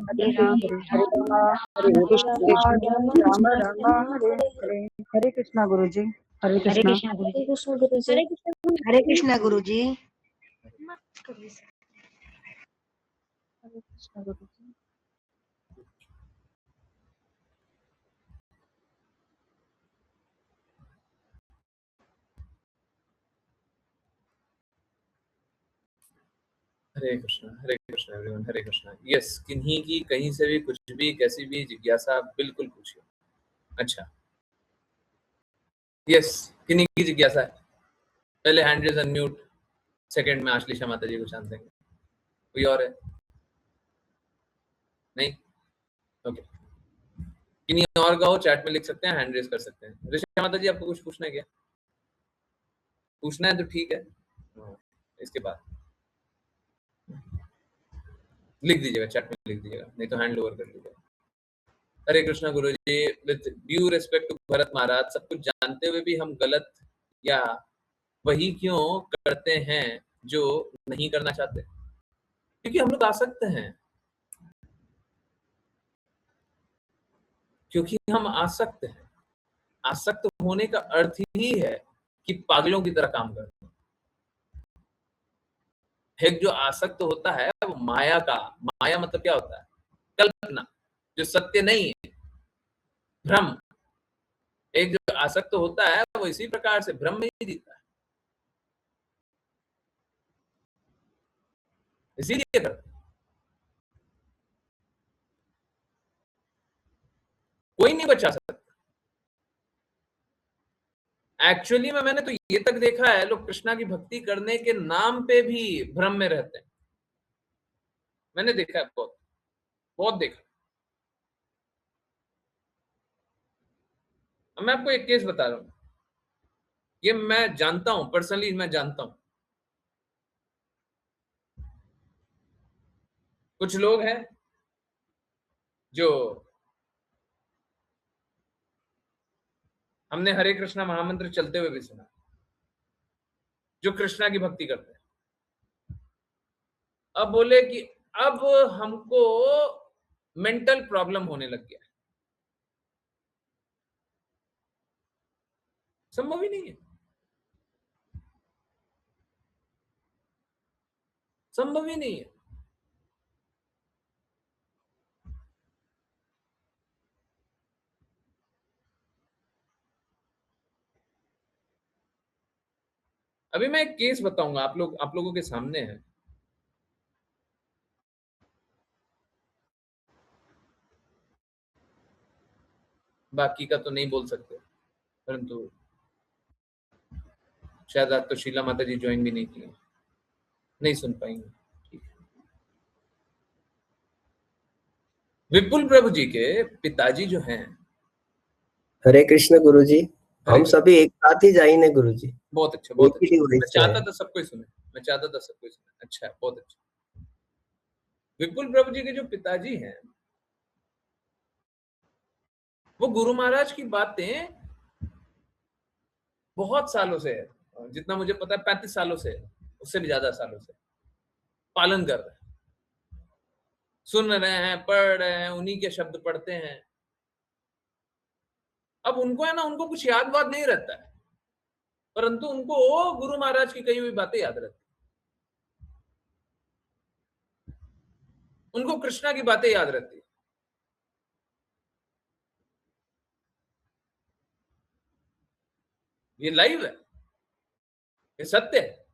हरे राम हरे कृष्णा राम राम हरे हरे। हरे कृष्णा गुरुजी। हरे कृष्णा गुरुजी। हरे कृष्णा गुरुजी। हरे कृष्णा एवरीवन, हरे कृष्णा। यस, किन्हीं की कहीं से भी कुछ भी कैसी भी जिज्ञासा बिल्कुल पूछिए। अच्छा, यस, किन्हीं की जिज्ञासा है? पहले हैंड रेज अनम्यूट, सेकंड में आश्लेषा माता जी को चांद देंगे। कोई और है? नहीं? ओके, किन्हीं और का हो चैट में लिख सकते हैं, हैंड रेज कर सकते हैं। ऋषा माता जी, आपको कुछ पूछना है क्या? पूछना है तो ठीक है, इसके बाद लिख दीजिएगा, चैट में लिख दीजिएगा, नहीं तो हैंड ओवर कर लीजिएगा। हरे कृष्णा गुरु जी, with due respect to Bharat Maharaj, सब कुछ जानते हुए भी हम गलत या वही क्यों करते हैं जो नहीं करना चाहते? क्योंकि हम लोग आसक्त हैं, क्योंकि हम आसक्त हैं। आसक्त होने का अर्थ ही है कि पागलों की तरह काम करना। एक जो आसक्त होता है वो माया का, माया मतलब क्या होता है? कल्पना, जो सत्य नहीं है, भ्रम। एक जो आसक्त होता है वो इसी प्रकार से भ्रम में ही जीता है, इसीलिए करता है। कोई नहीं बचा सकता। एक्चुअली में मैंने तो ये तक देखा है, लोग कृष्णा की भक्ति करने के नाम पे भी भ्रम में रहते हैं। मैंने देखा है, बहुत बहुत देखा। अब मैं आपको एक केस बता रहा हूं, ये मैं जानता हूं, पर्सनली मैं जानता हूं। कुछ लोग हैं जो, हमने हरे कृष्णा महामंत्र चलते हुए भी सुना, जो कृष्णा की भक्ति करते हैं। अब बोले कि अब हमको मेंटल प्रॉब्लम होने लग गया। संभव ही नहीं है, संभव ही नहीं है। अभी मैं एक केस बताऊंगा, आप लोगों के सामने है। बाकी का तो नहीं बोल सकते, परंतु शायद आज तो शीला माता जी ज्वाइन भी नहीं की, नहीं सुन पाएंगे। विपुल प्रभु जी के पिताजी जो हैं, हरे कृष्ण गुरु जी, हम कृष्ण। सभी एक साथ ही जाएंगे गुरु जी, बहुत अच्छा, बहुत एक ही अच्छा। डिवाइस मैं से चाहता हैं। था सबको ही सुने, मैं चाहता था सबको ही सुने। अच्छा है, बहुत अच्छा। विपुल प्रभु जी के जो पिताजी हैं, वो गुरु महाराज की बातें बहुत सालों से, जितना मुझे पता है 35 सालों से, उससे भी ज्यादा सालों से पालन कर रहे हैं, सुन रहे हैं, पढ़ रहे हैं, उन्हीं के शब्द पढ़ते हैं। अब उनको है ना, उनको कुछ याद वाद नहीं रहता है, परंतु उनको गुरु महाराज की कही हुई बातें याद रहती, उनको कृष्णा की बातें याद रहती है। ये लाइव है, ये सत्य है।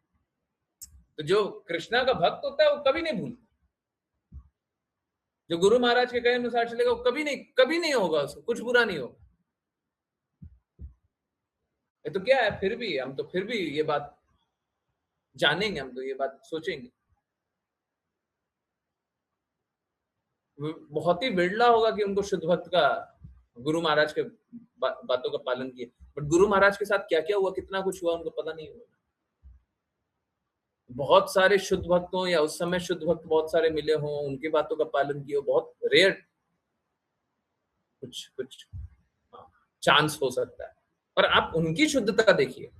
तो जो कृष्णा का भक्त होता है वो कभी नहीं भूलता, जो गुरु महाराज के कहे अनुसार चलेगा वो कभी नहीं होगा, उसको कुछ बुरा नहीं होगा। ये तो क्या है, फिर भी हम तो फिर भी ये बात जानेंगे, हम तो ये बात सोचेंगे। बहुत ही बिरला होगा कि उनको शुद्ध भक्त का, गुरु महाराज के बातों का पालन किया, बट गुरु महाराज के साथ क्या क्या हुआ, कितना कुछ हुआ, उनको पता नहीं होगा। बहुत सारे शुद्ध भक्त हों या उस समय शुद्ध भक्त बहुत सारे मिले हों, उनकी बातों का पालन किया, बहुत रेयर, कुछ कुछ चांस हो सकता है। और आप उनकी शुद्धता देखिए।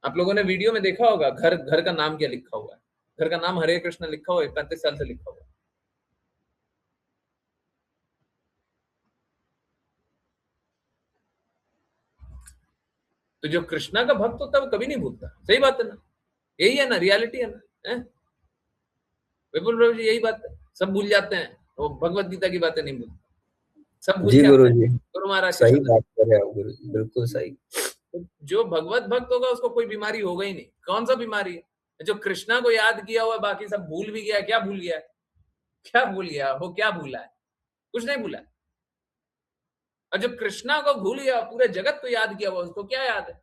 आप लोगों ने वीडियो में देखा होगा, घर का नाम क्या लिखा हुआ है, घर का नाम हरे कृष्ण लिखा हुआ है, 35 साल से लिखा हुआ है। तो जो कृष्णा का भक्त होता है वो कभी नहीं भूलता। सही बात है ना, यही है ना, रियलिटी है ना। विपुल प्रभु जी, यही बात है, सब भूल जाते हैं, वो भगवत गीता की बातें नहीं भूलते, सब भूल जी गुरु जाते हैं जी, गुरु महाराज के सही शब्द। बात कर रहे हैं आप गुरु जी, बिल्कुल सही। तो जो भगवत भक्त होगा उसको कोई बीमारी होगा ही नहीं। कौन सा बीमारी है? जो कृष्णा को याद किया हुआ बाकी सब भूल भी गया। क्या भूल गया है? क्या भूल गया वो? क्या भूला है? कुछ नहीं भूला। और जो कृष्णा को भूल गया, पूरे जगत को याद किया हुआ, उसको क्या याद है?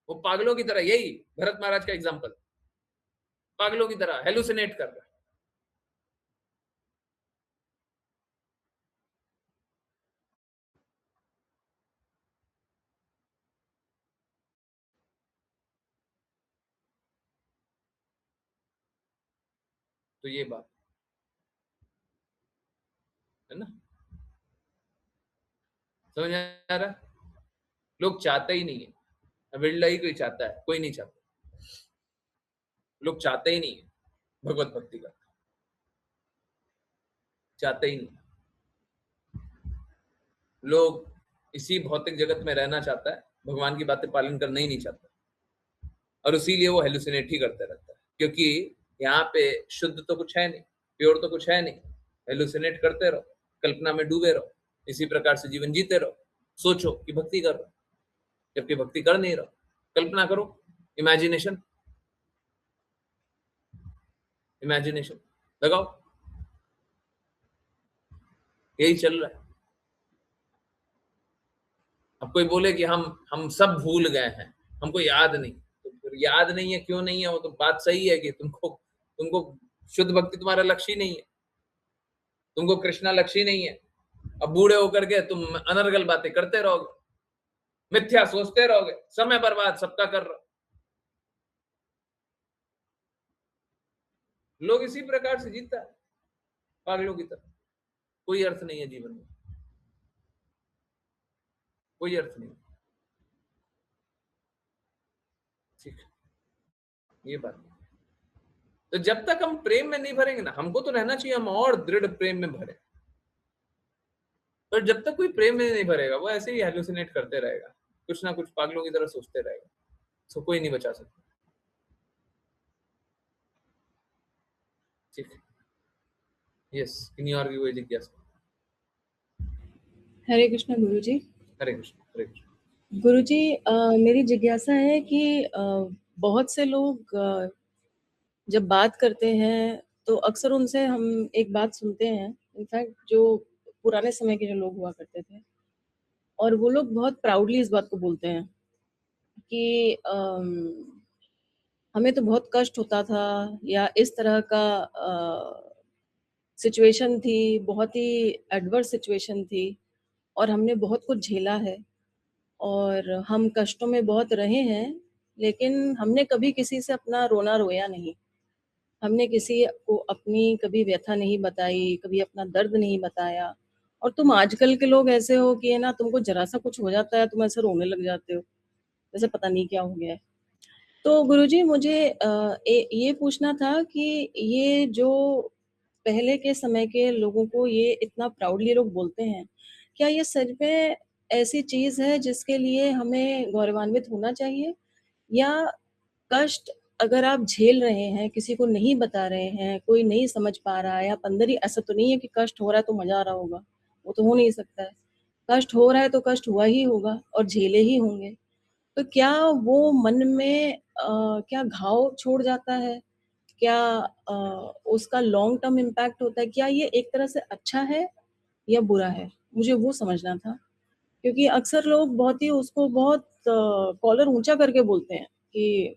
वो पागलों की तरह, यही भरत महाराज का एग्जाम्पल, पागलों की तरह हेलुसिनेट कर रहा है। तो ये बात है ना, समझ आ रहा है? लोग चाहते ही नहीं है, बिरला ही कोई चाहता है, कोई नहीं चाहता। लोग चाहते ही नहीं है भगवत भक्ति का, चाहते ही नहीं। लोग इसी भौतिक जगत में रहना चाहता है, भगवान की बातें पालन करना ही नहीं चाहता, और इसीलिए वो हेलुसिनेट ही करते रहता है, क्योंकि यहाँ पे शुद्ध तो कुछ है नहीं, प्योर तो कुछ है नहीं। हेलुसिनेट करते रहो, कल्पना में डूबे रहो, इसी प्रकार से जीवन जीते रहो, सोचो कि भक्ति कर रहो, जबकि भक्ति कर नहीं रहो। कल्पना करो, इमेजिनेशन इमेजिनेशन लगाओ, यही चल रहा है। अब कोई बोले कि हम सब भूल गए हैं, हमको याद नहीं, तो फिर याद नहीं है, क्यों नहीं है? वो तो बात सही है कि तुमको शुद्ध भक्ति तुम्हारा लक्ष्य ही नहीं है, तुमको कृष्णा लक्ष्य ही नहीं है। अब बूढ़े होकर के तुम अनर्गल बातें करते रहोगे, मिथ्या सोचते रहोगे, समय बर्बाद सबका कर रहे हो। लोग इसी प्रकार से जीता है, पागलों की तरह। कोई अर्थ नहीं है जीवन में, कोई अर्थ नहीं। ठीक, ये बात। तो जब तक हम प्रेम में नहीं भरेंगे ना, हमको तो रहना चाहिए हम और दृढ़ प्रेम में भरे, पर जब तक कोई प्रेम में नहीं भरेगा, वो ऐसे ही हेलुसिनेट करते रहेगा, कुछ ना कुछ पागलों की तरह सोचते रहेगा, तो कोई नहीं बचा सकता। ठीक, यस, किन्हीं और की कोई जिज्ञासा? हरे कृष्ण गुरुजी। हरे कृष्ण, हरे कृष्ण। गुरुजी, मेरी जिज्ञासा है कि बहुत से लोग जब बात करते हैं तो अक्सर उनसे हम एक बात सुनते हैं, इनफैक्ट जो पुराने समय के जो लोग हुआ करते थे, और वो लोग बहुत प्राउडली इस बात को बोलते हैं कि हमें तो बहुत कष्ट होता था, या इस तरह का सिचुएशन थी, बहुत ही एडवर्स सिचुएशन थी, और हमने बहुत कुछ झेला है, और हम कष्टों में बहुत रहे हैं, लेकिन हमने कभी किसी से अपना रोना रोया नहीं, हमने किसी को अपनी कभी व्यथा नहीं बताई, कभी अपना दर्द नहीं बताया। और तुम आजकल के लोग ऐसे हो कि है ना, तुमको जरा सा कुछ हो जाता है तुम ऐसे रोने लग जाते हो, जैसे पता नहीं क्या हो गया है। तो गुरुजी, मुझे ये पूछना था कि ये जो पहले के समय के लोगों को ये इतना प्राउडली लोग बोलते हैं, क्या ये सच में ऐसी चीज़ है जिसके लिए हमें गौरवान्वित होना चाहिए? या कष्ट अगर आप झेल रहे हैं, किसी को नहीं बता रहे हैं, कोई नहीं समझ पा रहा है, आप अंदर ही, ऐसा तो नहीं है कि कष्ट हो रहा है तो मज़ा आ रहा होगा, वो तो हो नहीं सकता है। कष्ट हो रहा है तो कष्ट हुआ ही होगा और झेले ही होंगे। तो क्या वो मन में क्या घाव छोड़ जाता है? क्या अ, उसका लॉन्ग टर्म इम्पैक्ट होता है? क्या ये एक तरह से अच्छा है या बुरा है? मुझे वो समझना था, क्योंकि अक्सर लोग बहुत ही उसको बहुत कॉलर ऊँचा करके बोलते हैं कि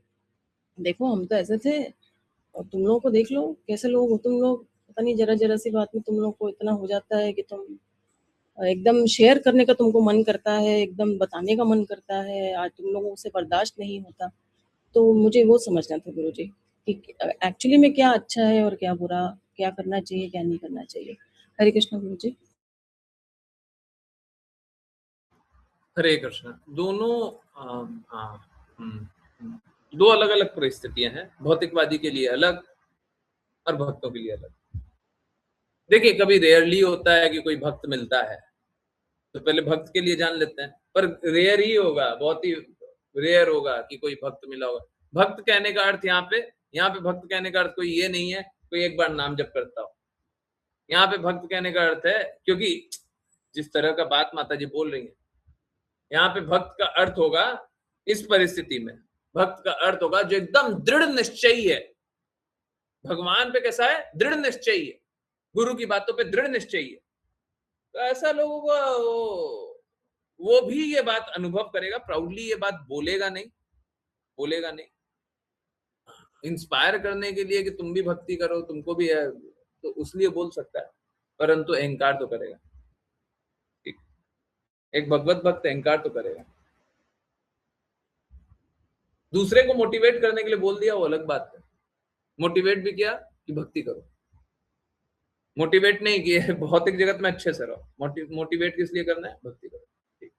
देखो हम तो ऐसे थे, और तुम लोगों को देख लो कैसे लोग हो तुम लोग, पता नहीं ज़रा-ज़रा सी बात में तुम लोग को इतना हो जाता है कि तुम एकदम शेयर करने का तुमको मन करता है, एकदम बताने का मन करता है, आज तुम लोगों से बर्दाश्त नहीं होता। तो मुझे वो समझना था गुरुजी कि एक्चुअली में क्या अच्छा है और क्या बुरा, क्या करना चाहिए, क्या नहीं करना चाहिए? हरे कृष्ण गुरुजी। हरे कृष्ण। दोनों दो अलग अलग परिस्थितियां हैं, भौतिकवादी के लिए अलग और भक्तों के लिए अलग। देखिए, कभी रेयरली होता है कि कोई भक्त मिलता है, तो पहले भक्त के लिए जान लेते हैं, पर रेयर ही होगा, बहुत ही रेयर होगा कि कोई भक्त मिला होगा। भक्त कहने का अर्थ यहाँ पे भक्त कहने का अर्थ कोई ये नहीं है कोई एक बार नाम जप करता हो। यहाँ पे भक्त कहने का अर्थ है, क्योंकि जिस तरह का बात माता जी बोल रही है, यहाँ पे भक्त का अर्थ होगा, इस परिस्थिति में भक्त का अर्थ होगा जो एकदम दृढ़ निश्चयी है। भगवान पे कैसा है? दृढ़ निश्चयी है, गुरु की बातों पे दृढ़ निश्चयी है। तो ऐसा लोगों को वो भी ये बात अनुभव करेगा, प्राउडली ये बात बोलेगा नहीं। इंस्पायर करने के लिए कि तुम भी भक्ति करो, तुमको भी है, तो उसलिए बोल सकता है, परंतु अहंकार तो करेगा। ठीक, एक भगवत भक्त अहंकार तो करेगा। दूसरे को मोटिवेट करने के लिए बोल दिया, वो अलग बात है। मोटिवेट भी किया कि भक्ति करो, मोटिवेट नहीं किए, भौतिक जगत में अच्छे से रहो। मोटिवेट किस लिए करना है? भक्ति करो। ठीक।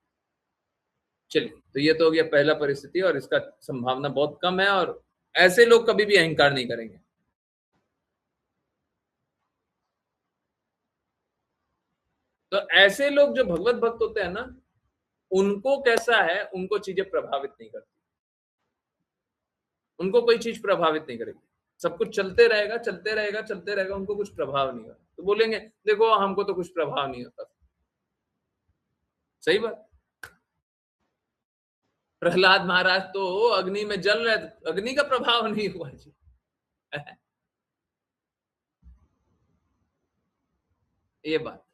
चलिए, तो ये तो हो गया पहला परिस्थिति, और इसका संभावना बहुत कम है, और ऐसे लोग कभी भी अहंकार नहीं करेंगे। तो ऐसे लोग जो भगवत भक्त होते हैं ना, उनको कैसा है, उनको चीजें प्रभावित नहीं करती, उनको कोई चीज प्रभावित नहीं करेगी, सब कुछ चलते रहेगा चलते रहेगा चलते रहेगा, उनको कुछ प्रभाव नहीं होगा। तो बोलेंगे देखो हमको तो कुछ प्रभाव नहीं होता। सही बात। प्रहलाद महाराज तो अग्नि में जल रहे, अग्नि का प्रभाव नहीं हुआ जी। ये बात।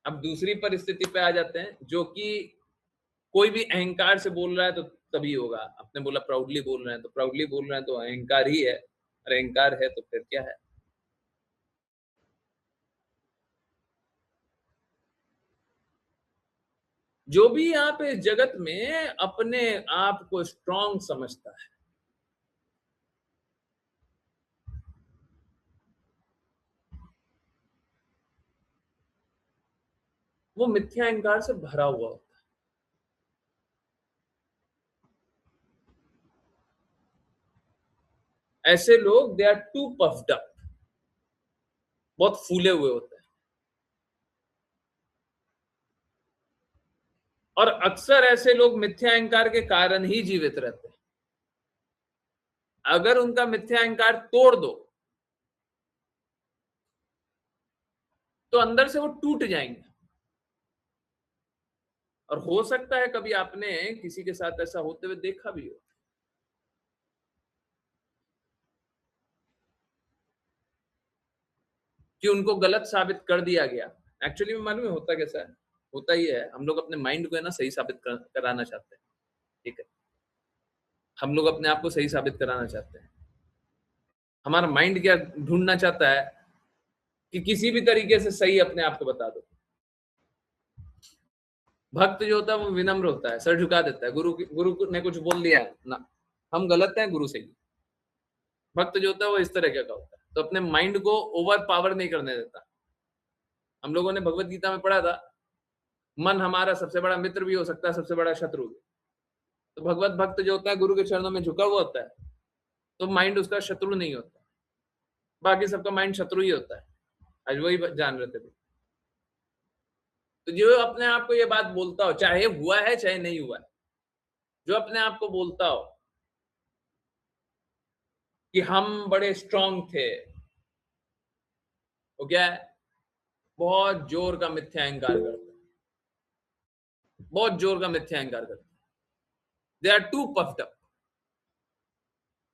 अब दूसरी परिस्थिति पे आ जाते हैं, जो कि कोई भी अहंकार से बोल रहा है तो तभी होगा। आपने बोला प्राउडली बोल रहे हैं, तो प्राउडली बोल रहे हैं तो अहंकार ही है, और अहंकार है तो फिर क्या है? जो भी यहाँ पे इस जगत में अपने आप को स्ट्रांग समझता है, वो मिथ्या अहंकार से भरा हुआ होता है। ऐसे लोग they are too puffed up, बहुत फूले हुए होते हैं, और अक्सर ऐसे लोग मिथ्या अहंकार के कारण ही जीवित रहते हैं। अगर उनका मिथ्या अहंकार तोड़ दो तो अंदर से वो टूट जाएंगे। और हो सकता है कभी आपने किसी के साथ ऐसा होते हुए देखा भी हो, कि उनको गलत साबित कर दिया गया। एक्चुअली में मालूम है होता कैसा है? होता ही है, हम लोग अपने माइंड को है ना सही साबित कराना चाहते हैं। ठीक है, हम लोग अपने आप को सही साबित कराना चाहते हैं। हमारा माइंड क्या ढूंढना चाहता है? कि किसी भी तरीके से सही अपने आप को बता दो। भक्त जो होता है वो विनम्र होता है, सर झुका देता है। गुरु ने कुछ बोल दिया ना, हम गलत हैं, गुरु सही। भक्त जो होता है वो इस तरह का होता है, तो अपने माइंड को ओवर पावर नहीं करने देता। हम लोगों ने भगवत गीता में पढ़ा था, मन हमारा सबसे बड़ा मित्र भी हो सकता है, सबसे बड़ा शत्रु भी। तो भगवत भक्त जो होता है गुरु के चरणों में झुका हुआ होता है, तो माइंड उसका शत्रु नहीं होता। बाकी सबका माइंड शत्रु ही होता है, आज वही जान रहे थे। तो जो अपने आप को ये बात बोलता हो, चाहे हुआ है चाहे नहीं हुआ है, जो अपने आप को बोलता हो कि हम बड़े स्ट्रांग थे, वो क्या है? बहुत जोर का मिथ्या अहंकार करते हैं, बहुत जोर का मिथ्या अहंकार करते हैं। They are too puffed up,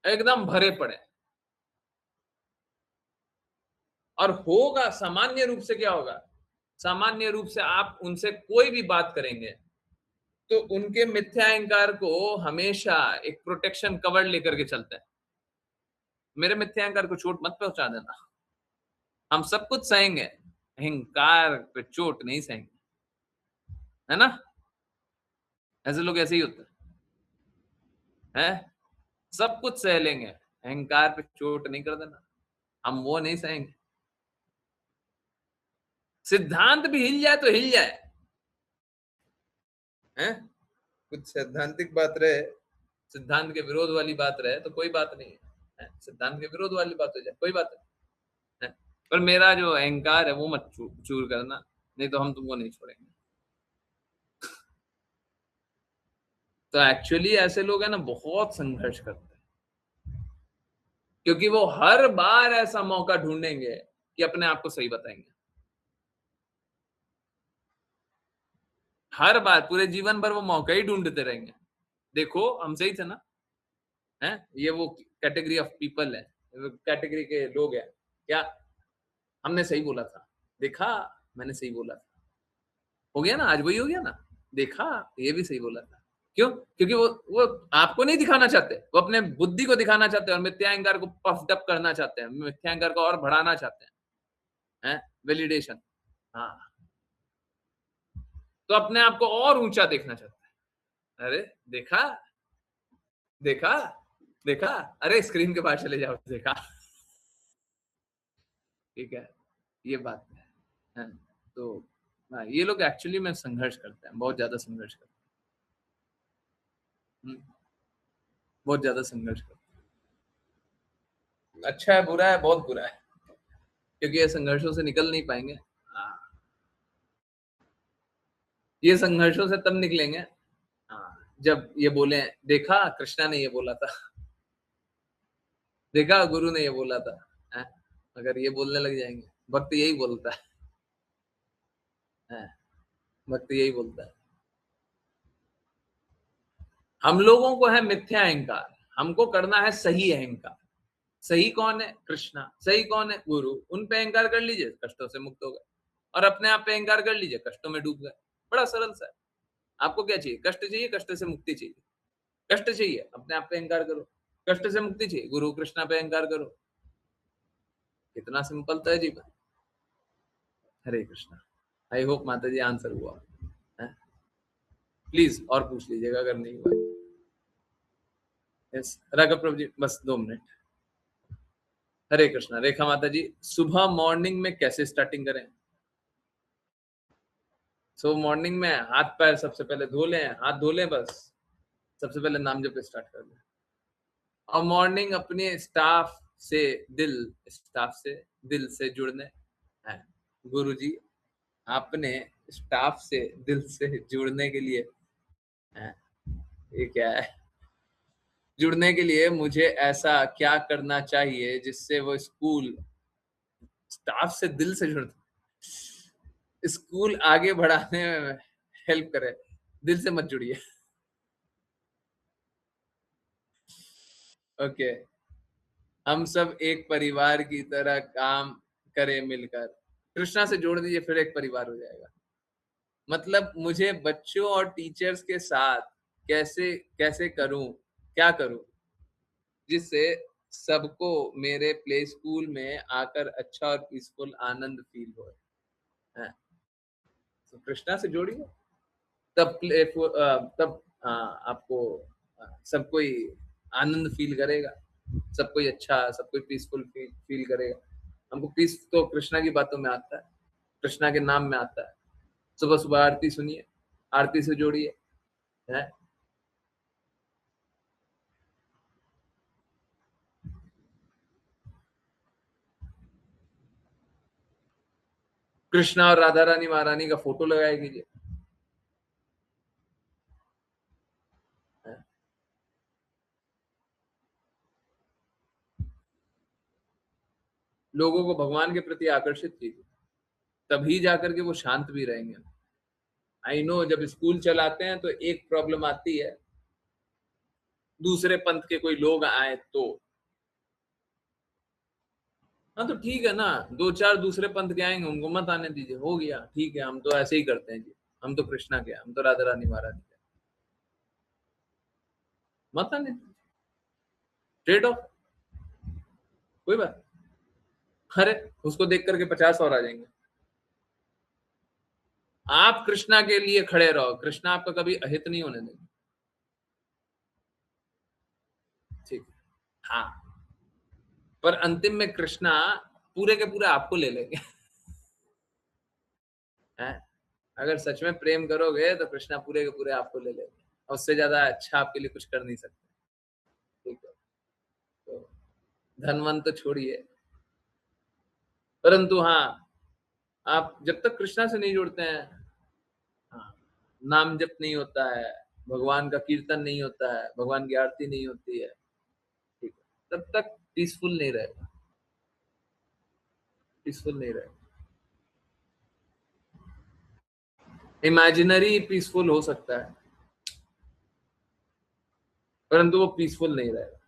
एकदम भरे पड़े। और होगा सामान्य रूप से क्या होगा? सामान्य रूप से आप उनसे कोई भी बात करेंगे तो उनके मिथ्या अहंकार को हमेशा एक प्रोटेक्शन कवर लेकर के चलते हैं। मेरे मिथ्या अहंकार को चोट मत पहुंचा देना, हम सब कुछ सहेंगे, अहंकार पे चोट नहीं सहेंगे, है ना? ऐसे लोग ऐसे ही होते हैं, सब कुछ सह लेंगे, अहंकार पे चोट नहीं कर देना, हम वो नहीं सहेंगे। सिद्धांत भी हिल जाए तो हिल जाए, हैं? कुछ सैद्धांतिक बात रहे, सिद्धांत के विरोध वाली बात रहे तो कोई बात नहीं है, सिद्धांत के विरोध वाली बात हो जाए कोई बात नहीं है, पर मेरा जो अहंकार है वो मत चूर करना, नहीं तो हम तुमको नहीं छोड़ेंगे। तो एक्चुअली ऐसे लोग है ना बहुत संघर्ष करते हैं, क्योंकि वो हर बार ऐसा मौका ढूंढेंगे कि अपने आप को सही बताएंगे। हर बार पूरे जीवन भर वो मौका ही ढूंढते रहेंगे। देखो हम सही थे ना, है? ये वो कैटेगरी ऑफ पीपल है, कैटेगरी के लोग हैं क्या? हमने सही बोला था, देखा मैंने सही बोला था, हो गया ना, आज वही हो गया ना, देखा ये भी सही बोला था। क्यों? क्योंकि वो आपको नहीं दिखाना चाहते, वो अपने बुद्धि को दिखाना चाहते हैं, और मिथ्या अहंकार को पफ्ड अप करना चाहते हैं, मिथ्या अहंकार को और बढ़ाना चाहते हैं, वैलिडेशन। हाँ, तो अपने आप को और ऊंचा देखना चाहते हैं। अरे देखा देखा देखा, अरे स्क्रीन के बाहर चले जाओ, देखा। ठीक है, ये बात है। तो हाँ, ये लोग एक्चुअली में संघर्ष करते हैं, बहुत ज़्यादा संघर्ष करते हैं। बहुत ज़्यादा संघर्ष करते हैं। अच्छा है, बुरा है, बहुत बुरा है, क्योंकि ये संघर्षों से निकल नहीं पाएंगे। हाँ, ये संघर्षों से तब निकलेंगे जब ये बोले, देखा कृष्णा ने ये बोला था, देखा गुरु ने ये बोला था। अगर ये बोलने लग जाएंगे, भक्त यही बोलता है, भक्त यही बोलता है। हम लोगों को है मिथ्या अहंकार, हमको करना है सही अहंकार। सही कौन है? कृष्णा। सही कौन है? गुरु। उन पे अहंकार कर लीजिए, कष्टों से मुक्त हो गए, और अपने आप पे अहंकार कर लीजिए, कष्टों में डूब गए। बड़ा सरल सा है। आपको क्या चाहिए? कष्ट चाहिए, कष्ट से मुक्ति चाहिए। कष्ट चाहिए, अपने आप पे अहंकार करो। कष्ट से मुक्ति चाहिए, गुरु कृष्णा पे अहंकार करो। कितना सिंपल था जीवन। हरे कृष्णा। आई होप माता जी आंसर हुआ है। प्लीज और पूछ लीजिएगा अगर नहीं हुआ। यस, राघव प्रभु जी, बस 2 मिनट। हरे कृष्णा। रेखा माता जी, सुबह मॉर्निंग में कैसे स्टार्टिंग करें? सो मॉर्निंग में हाथ पैर सबसे पहले धो लें, हाथ धो लें, बस सबसे पहले नाम जप स्टार्ट कर लें। और मॉर्निंग अपने स्टाफ से दिल से जुड़ने हैं। गुरु जी, अपने स्टाफ से दिल से जुड़ने के लिए हैं। ये क्या है? जुड़ने के लिए मुझे ऐसा क्या करना चाहिए जिससे वो स्कूल स्टाफ से दिल से जुड़, स्कूल आगे बढ़ाने में हेल्प करे? दिल से मत जुड़िए। ओके, हम सब एक परिवार की तरह काम करें मिलकर। कृष्णा से जोड़ दीजिए, फिर एक परिवार हो जाएगा। मतलब मुझे बच्चों और टीचर्स के साथ कैसे कैसे करूं, क्या करूं जिससे सबको मेरे प्ले स्कूल में आकर अच्छा और पीसफुल आनंद फील हो। तो कृष्णा से जोड़िए, तब तब आपको सब कोई आनंद फील करेगा, सब कोई अच्छा, सब कोई पीसफुल फील करेगा। हमको पीस तो कृष्णा की बातों में आता है, कृष्णा के नाम में आता है। सुबह सुबह आरती सुनिए, आरती से जोड़िए, है। कृष्णा और राधा रानी महारानी का फोटो लगाया कीजिए। लोगों को भगवान के प्रति आकर्षित कीजिए, तभी जाकर के वो शांत भी रहेंगे। आई नो, जब स्कूल चलाते हैं तो एक प्रॉब्लम आती है, दूसरे पंथ के कोई लोग आए तो। हाँ तो ठीक है ना, 2-4 दूसरे पंथ के आएंगे, उनको मत आने दीजिए, हो गया, ठीक है। हम तो ऐसे ही करते हैं जी, हम तो कृष्णा के, हम तो राधा रानी महारानी के, मत आने दीजिए। ट्रेड ऑफ, कोई बात। अरे उसको देख करके 50 और आ जाएंगे। आप कृष्णा के लिए खड़े रहो, कृष्णा आपका कभी अहित नहीं होने देंगे। ठीक है, हाँ, पर अंतिम में कृष्णा पूरे के पूरे आपको ले लेंगे। हैं? अगर सच में प्रेम करोगे तो कृष्णा पूरे के पूरे आपको ले लेंगे, और उससे ज्यादा अच्छा आपके लिए कुछ कर नहीं सकते। ठीक है, तो धनवन तो छोड़िए, परंतु हाँ, आप जब तक कृष्णा से नहीं जुड़ते हैं, हाँ, नाम जप नहीं होता है, भगवान का कीर्तन नहीं होता है, भगवान की आरती नहीं होती है, ठीक है, तब तक पीसफुल नहीं रहेगा, पीसफुल नहीं रहेगा। इमेजिनरी पीसफुल हो सकता है, परंतु वो पीसफुल नहीं रहेगा।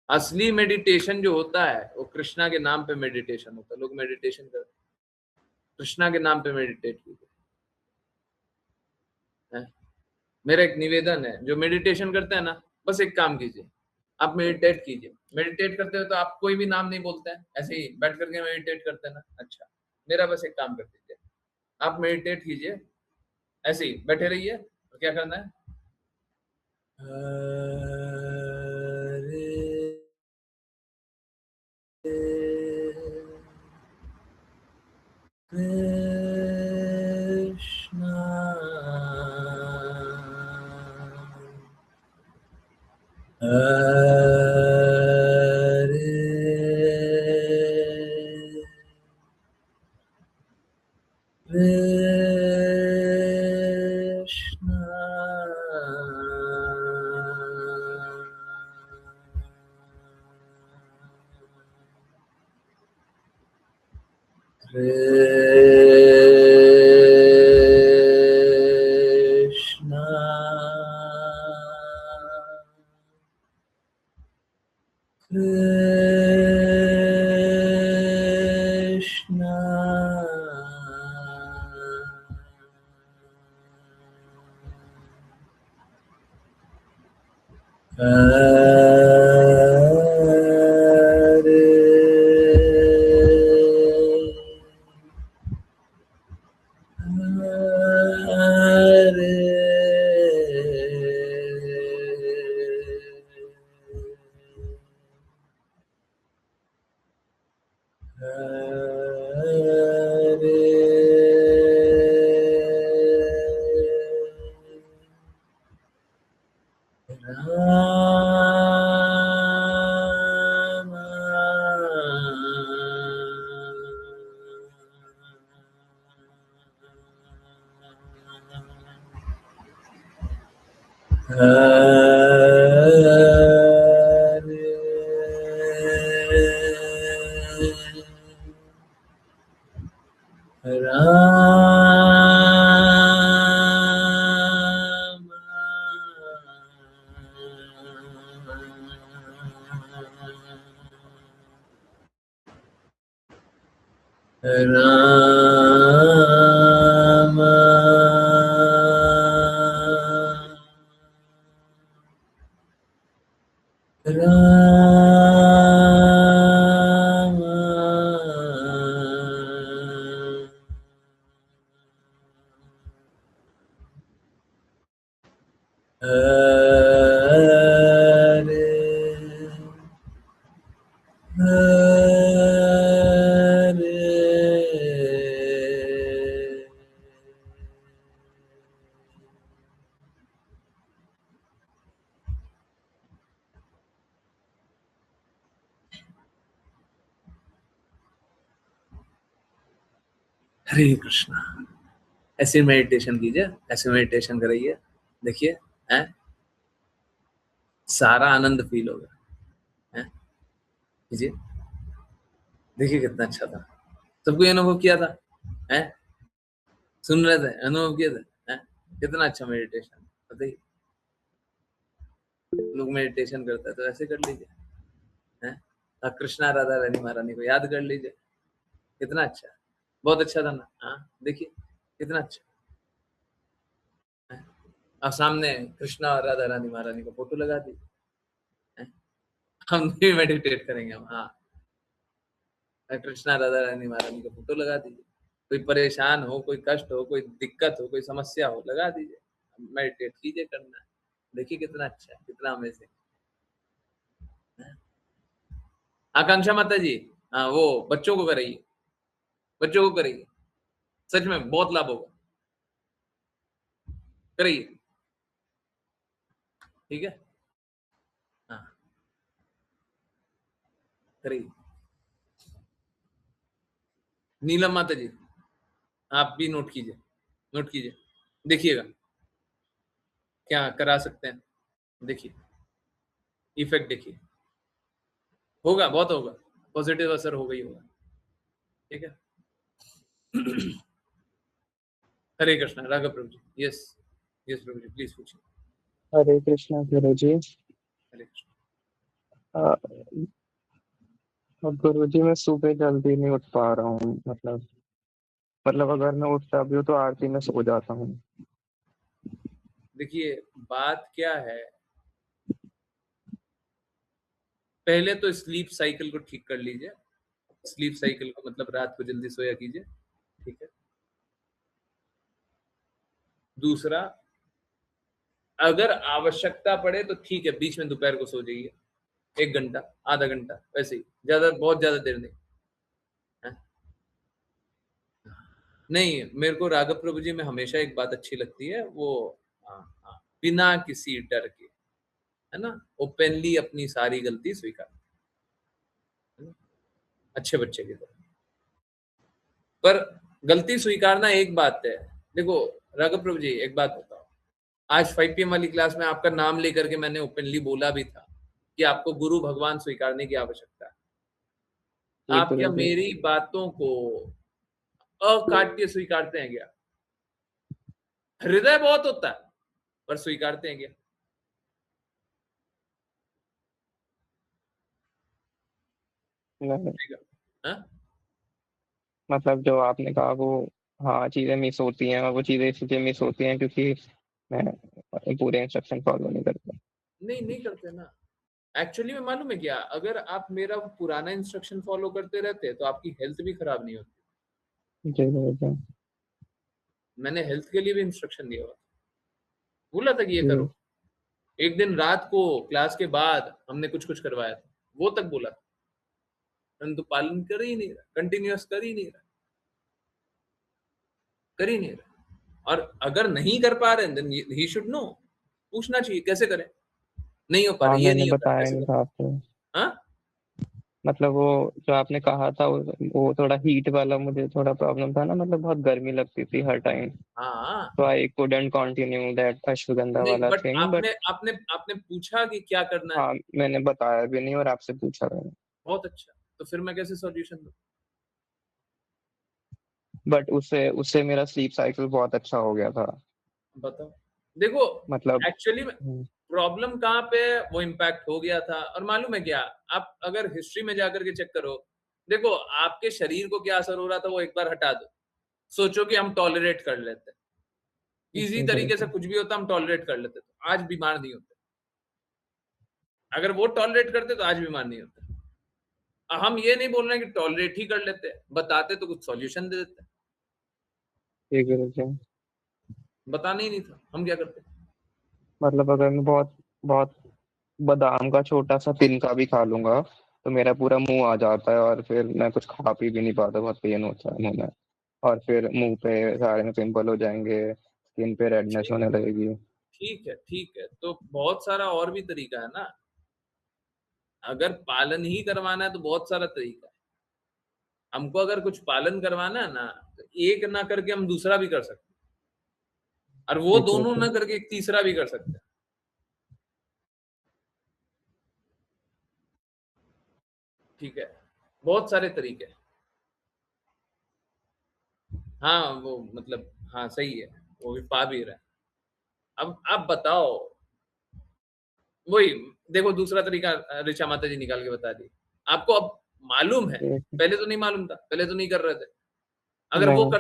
असली मेडिटेशन जो होता है वो कृष्णा के नाम पे मेडिटेशन होता है। लोग मेडिटेशन करते, कृष्णा के नाम पे मेडिटेट कीजिए। मेरा एक निवेदन है, जो मेडिटेशन करते हैं ना, बस एक काम कीजिए, आप मेडिटेट कीजिए। मेडिटेट करते हो तो आप कोई भी नाम नहीं बोलते हैं, ऐसे ही बैठ करके मेडिटेट करते हैं ना। अच्छा, मेरा बस एक काम कर दीजिए, आप मेडिटेट कीजिए, ऐसे ही बैठे रहिए। और क्या करना है? हरे कृष्णा। ऐसे मेडिटेशन कीजिए, ऐसे मेडिटेशन करिए, देखिए हैं, सारा आनंद फील होगा। हैं, कीजिए, देखिए कितना अच्छा था। सबको अनुभव किया था, हैं, सुन रहे थे, अनुभव किए थे, हैं, कितना अच्छा मेडिटेशन। बताइए, लोग मेडिटेशन करते हैं तो ऐसे कर लीजिए, हैं, कृष्णा राधा रानी महारानी को याद कर लीजिए, कितना अच्छा, बहुत अच्छा था ना। हाँ, देखिए कितना अच्छा। आप सामने कृष्णा और राधा रानी महारानी को फोटो लगा दीजिए, हम भी मेडिटेट करेंगे हम। हाँ, कृष्णा राधा रानी महारानी का फोटो लगा दीजिए, कोई परेशान हो, कोई कष्ट हो, कोई दिक्कत हो, कोई समस्या हो, लगा दीजिए, मेडिटेट कीजिए, करना है। देखिए कितना अच्छा, कितना अमेजिंग। आकांक्षा माता जी, हाँ, वो बच्चों को कराइए, बच्चों को कराइए, सच में बहुत लाभ होगा, कराइए, ठीक है। हाँ, कराइए। नीलम माता जी, आप भी नोट कीजिए, नोट कीजिए, देखिएगा क्या करा सकते हैं, देखिए इफेक्ट देखिए, होगा, बहुत होगा, पॉजिटिव असर होगा ही होगा, ठीक है। Hare Krishna. Raghav Prabhu ji, yes yes Prabhu ji, please पूछिए। हरे कृष्णा गुरु जी। हरे कृष्णा। गुरु जी, मैं सुबह जल्दी नहीं उठ पा रहा हूँ। मतलब अगर मैं उठता भी हूँ तो आरती में सो जाता हूँ। देखिए बात क्या है, पहले तो स्लीप साइकिल को ठीक कर लीजिए, स्लीप साइकिल को मतलब रात को जल्दी सोया कीजिए, ठीक है। दूसरा, अगर आवश्यकता पड़े तो ठीक है, बीच में दोपहर को सो जाइए, 1 घंटा, आधा घंटा, वैसे ही, ज्यादा, बहुत ज्यादा देर नहीं है? नहीं, मेरे को राघव प्रभु जी में हमेशा एक बात अच्छी लगती है, वो हाँ, हाँ, बिना किसी डर के, है ना, ओपनली अपनी सारी गलती स्वीकार, है ना? अच्छे बच्चे की तरह। पर गलती स्वीकारना एक बात है। देखो राघव प्रभु जी, एक बात बताओ, आज 5 PM वाली क्लास में आपका नाम लेकर के मैंने ओपनली बोला भी था कि आपको गुरु भगवान स्वीकारने की आवश्यकता है। जी आप क्या गुरुजी। मेरी बातों को अकाट्य स्वीकारते हैं क्या? हृदय बहुत होता है, पर स्वीकारते हैं क्या? नहीं, ठीक है, हाँ? मतलब जो आपने कहा वो, हाँ चीजें मिस होती हैं, और वो चीजें इसलिए मिस होती हैं क्योंकि मैं पूरे इंस्ट्रक्शन फॉलो नहीं करता। नहीं, नहीं करते ना। एक्चुअली में मालूम है क्या, अगर आप मेरा पुराना इंस्ट्रक्शन फॉलो करते रहते तो आपकी हेल्थ भी खराब नहीं होती। जी गुरुजी। मैंने हेल्थ के लिए भी इंस्ट्रक्शन दिया हुआ था, बोला था कि ये जी। करो। एक दिन रात को क्लास के बाद हमने कुछ कुछ करवाया था, वो तक बोला था, परंतु पालन कर ही नहीं रहा, कंटिन्यूअस कर ही नहीं रहा, कर ही नहीं रहा। और अगर नहीं कर पा रहे देन ही शुड नो, पूछना चाहिए कैसे करें, नहीं हो पा हाँ रहा, ये मैंने नहीं हो पा रहा, बताया कैसे नहीं करें? था आपको। हाँ, मतलब वो जो आपने कहा था वो थोड़ा हीट वाला मुझे थोड़ा प्रॉब्लम था ना, मतलब बहुत गर्मी लगती थी हर टाइम। हाँ। तो I couldn't continue that ashwagandha नहीं, वाला बट थिंग, बट आपने आपने आपने पूछा कि क्या करना है। हाँ मैंने बताया भी नहीं और आपसे पूछा मैंने। बहुत अच्छा, तो फिर मैं कैसे सॉल्यूशन दूं? बट उससे उससे मेरा स्लीप साइकिल बहुत अच्छा हो गया था। बताओ। देखो, मतलब एक्चुअली में प्रॉब्लम कहाँ पे है, वो इम्पैक्ट हो गया था। और मालूम है क्या, आप अगर हिस्ट्री में जाकर के चेक करो, देखो आपके शरीर को क्या असर हो रहा था वो एक बार हटा दो, सोचो कि हम टॉलरेट कर लेते, इजी जी तरीके से बिल्कुल। कुछ भी होता हम टॉलरेट कर लेते, तो आज बीमार नहीं होते। अगर वो टॉलरेट करते तो आज बीमार नहीं होते। हम ये नहीं बोल रहे हैं कि टॉलरेट ही कर लेते, बताते तो कुछ सॉल्यूशन दे देते, जी बिल्कुल। बताना ही नहीं था, हम क्या करते? मतलब अगर मैं बहुत बहुत बादाम का छोटा सा तिनका भी खा लूंगा तो मेरा पूरा मुंह आ जाता है, और फिर मैं कुछ खा पी भी नहीं पाता, बहुत पेन होता है मुंह में। और फिर मुंह पे सारे में पिंपल हो जाएंगे, स्किन पे रेडनेस ठीक होने लगेगी। ठीक है, ठीक है, तो बहुत सारा और भी तरीका है ना। अगर पालन ही करवाना है तो बहुत सारा तरीका है। हमको अगर कुछ पालन करवाना है ना, तो एक ना करके हम दूसरा भी कर सकते हैं, और वो ठीक है दोनों ना तो करके एक तीसरा भी कर सकते हैं। ठीक है, बहुत सारे तरीके हैं। हाँ वो मतलब, हाँ सही है, वो भी पा भी रहे हैं। अब आप बताओ, वही देखो दूसरा तरीका ऋचा माता जी निकाल के बता दी आपको। अब मालूम है, ठीक। पहले तो नहीं मालूम था, पहले तो नहीं कर रहे थे। अगर नहीं। वो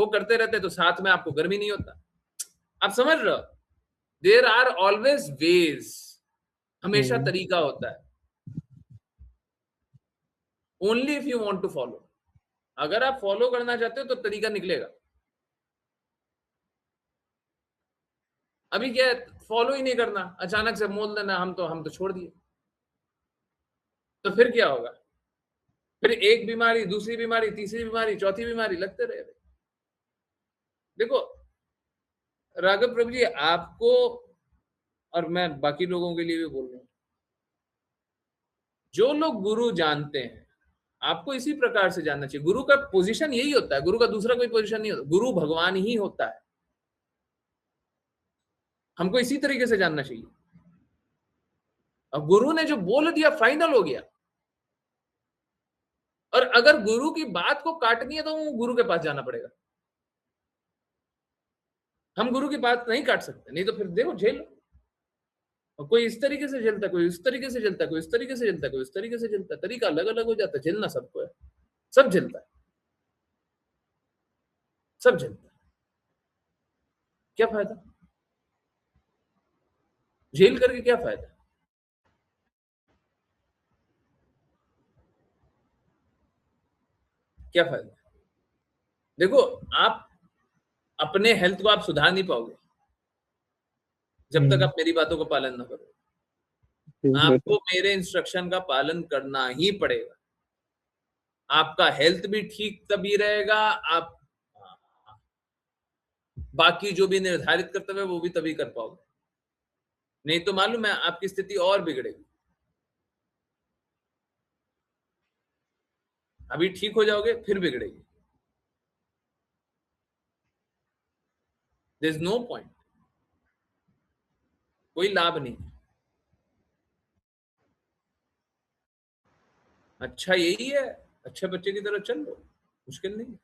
करते रहते तो साथ में आपको गर्मी नहीं होता। आप समझ रहे हो, देर आर ऑलवेज वेज, हमेशा हम्म, तरीका होता है, only if you want to follow. अगर आप फॉलो करना चाहते हो तो तरीका निकलेगा। अभी क्या है, फॉलो ही नहीं करना, अचानक से मोल देना, हम तो छोड़ दिए, तो फिर क्या होगा? फिर एक बीमारी, दूसरी बीमारी, तीसरी बीमारी, चौथी बीमारी लगते रहे। देखो राघव प्रभु जी, आपको और मैं बाकी लोगों के लिए भी बोल रहा हूँ, जो लोग गुरु जानते हैं, आपको इसी प्रकार से जानना चाहिए। गुरु का पोजीशन यही होता है, गुरु का दूसरा कोई पोजीशन नहीं होता, गुरु भगवान ही होता है। हमको इसी तरीके से जानना चाहिए। अब गुरु ने जो बोल दिया फाइनल हो गया, और अगर गुरु की बात को काटनी है तो गुरु के पास जाना पड़ेगा। हम गुरु की बात नहीं काट सकते, नहीं तो फिर देखो झेल। और कोई इस तरीके से झेलता है, कोई उस तरीके से झेलता है, कोई इस तरीके से झेलता है, कोई इस तरीके से झेलता है, तरीका अलग अलग हो जाता है। झेलना सबको है, सब झेलता है, सब झेलता है। क्या फायदा झेल करके, क्या फायदा? क्या फायदा? देखो, आप अपने हेल्थ को आप सुधार नहीं पाओगे जब तक हम्म, आप मेरी बातों का पालन ना करो। ठीक है आपको तो मेरे इंस्ट्रक्शन का पालन करना ही पड़ेगा। आपका हेल्थ भी ठीक तभी रहेगा, आप बाकी जो भी निर्धारित कर्तव्य है वो भी तभी कर पाओगे। नहीं तो मालूम है आपकी स्थिति और बिगड़ेगी। अभी ठीक हो जाओगे फिर बिगड़ेगी। देयर इज नो पॉइंट, कोई लाभ नहीं। अच्छा यही है, अच्छे बच्चे की तरह चल लो, मुश्किल नहीं।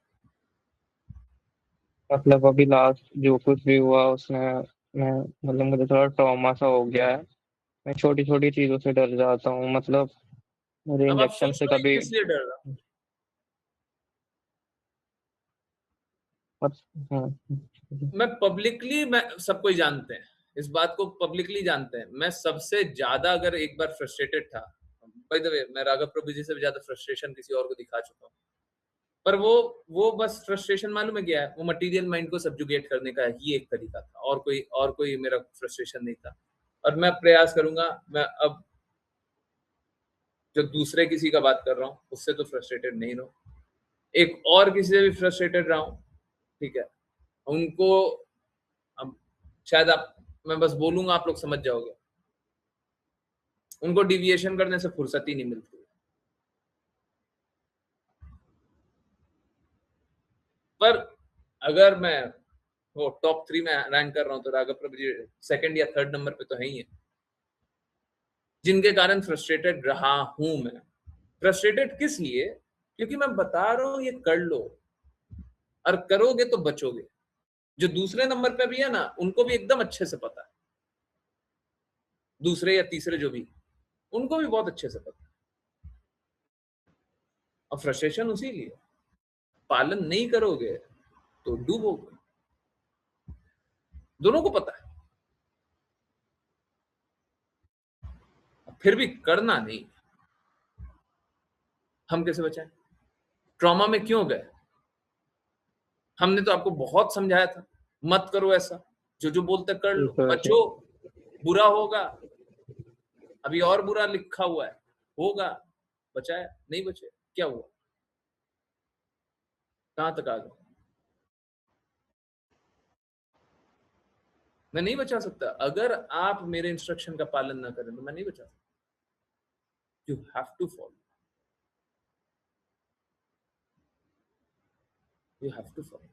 मतलब अभी लास्ट जो कुछ भी हुआ उसमें मैं मतलब मुझे थोड़ा ट्रॉमा सा हो गया है। मैं छोटी छोटी चीजों से डर जाता हूँ। मतलब मुझे अब आप इंजेक्शन सोच से लो ये कभी किस लिए डर रहा हूं। हाँ। मैं पब्लिकली, मैं सबको ही जानते हैं, इस बात को पब्लिकली जानते हैं। मैं सबसे ज्यादा अगर एक बार फ्रस्ट्रेटेड था, बाय द वे मैं राघव प्रभु जी से भी ज्यादा फ्रस्ट्रेशन किसी और को दिखा चुका हूँ। पर वो बस फ्रस्ट्रेशन मालूम है क्या है, वो मटेरियल माइंड को सब्जुगेट करने का ही एक तरीका था, और कोई मेरा फ्रस्ट्रेशन नहीं था। और मैं प्रयास करूंगा, मैं अब जो दूसरे किसी का बात कर रहा हूँ उससे तो फ्रस्ट्रेटेड नहीं रहूं, एक और किसी से भी फ्रस्ट्रेटेड रहा हूं, ठीक है। उनको अब शायद आप, मैं बस बोलूंगा आप लोग समझ जाओगे, उनको डिविएशन करने से फुर्सत ही नहीं मिलती। पर अगर मैं वो टॉप 3 में रैंक कर रहा हूं तो राघव प्रभु जी सेकंड या थर्ड नंबर पे तो है ही है, जिनके कारण फ्रस्ट्रेटेड रहा हूं मैं। फ्रस्ट्रेटेड किस लिए? क्योंकि मैं बता रहा हूं ये कर लो, और करोगे तो बचोगे। जो दूसरे नंबर पे भी है ना, उनको भी एकदम अच्छे से पता है, दूसरे या तीसरे जो भी, उनको भी बहुत अच्छे से पता है। और फ्रस्ट्रेशन उसी लिए, पालन नहीं करोगे तो डूबोगे, दोनों को पता है। फिर भी करना नहीं। हम कैसे बचाएं? ट्रॉमा में क्यों गए? हमने तो आपको बहुत समझाया था, मत करो ऐसा, जो जो बोलते कर लो, ठीक है वैसे बचो, बुरा होगा, अभी और बुरा लिखा हुआ है, होगा। बचाया नहीं, बचे, क्या हुआ, कहां तक आ गए? मैं नहीं बचा सकता। अगर आप मेरे इंस्ट्रक्शन का पालन ना करें तो मैं नहीं बचा सकता। You have to follow, you have to follow.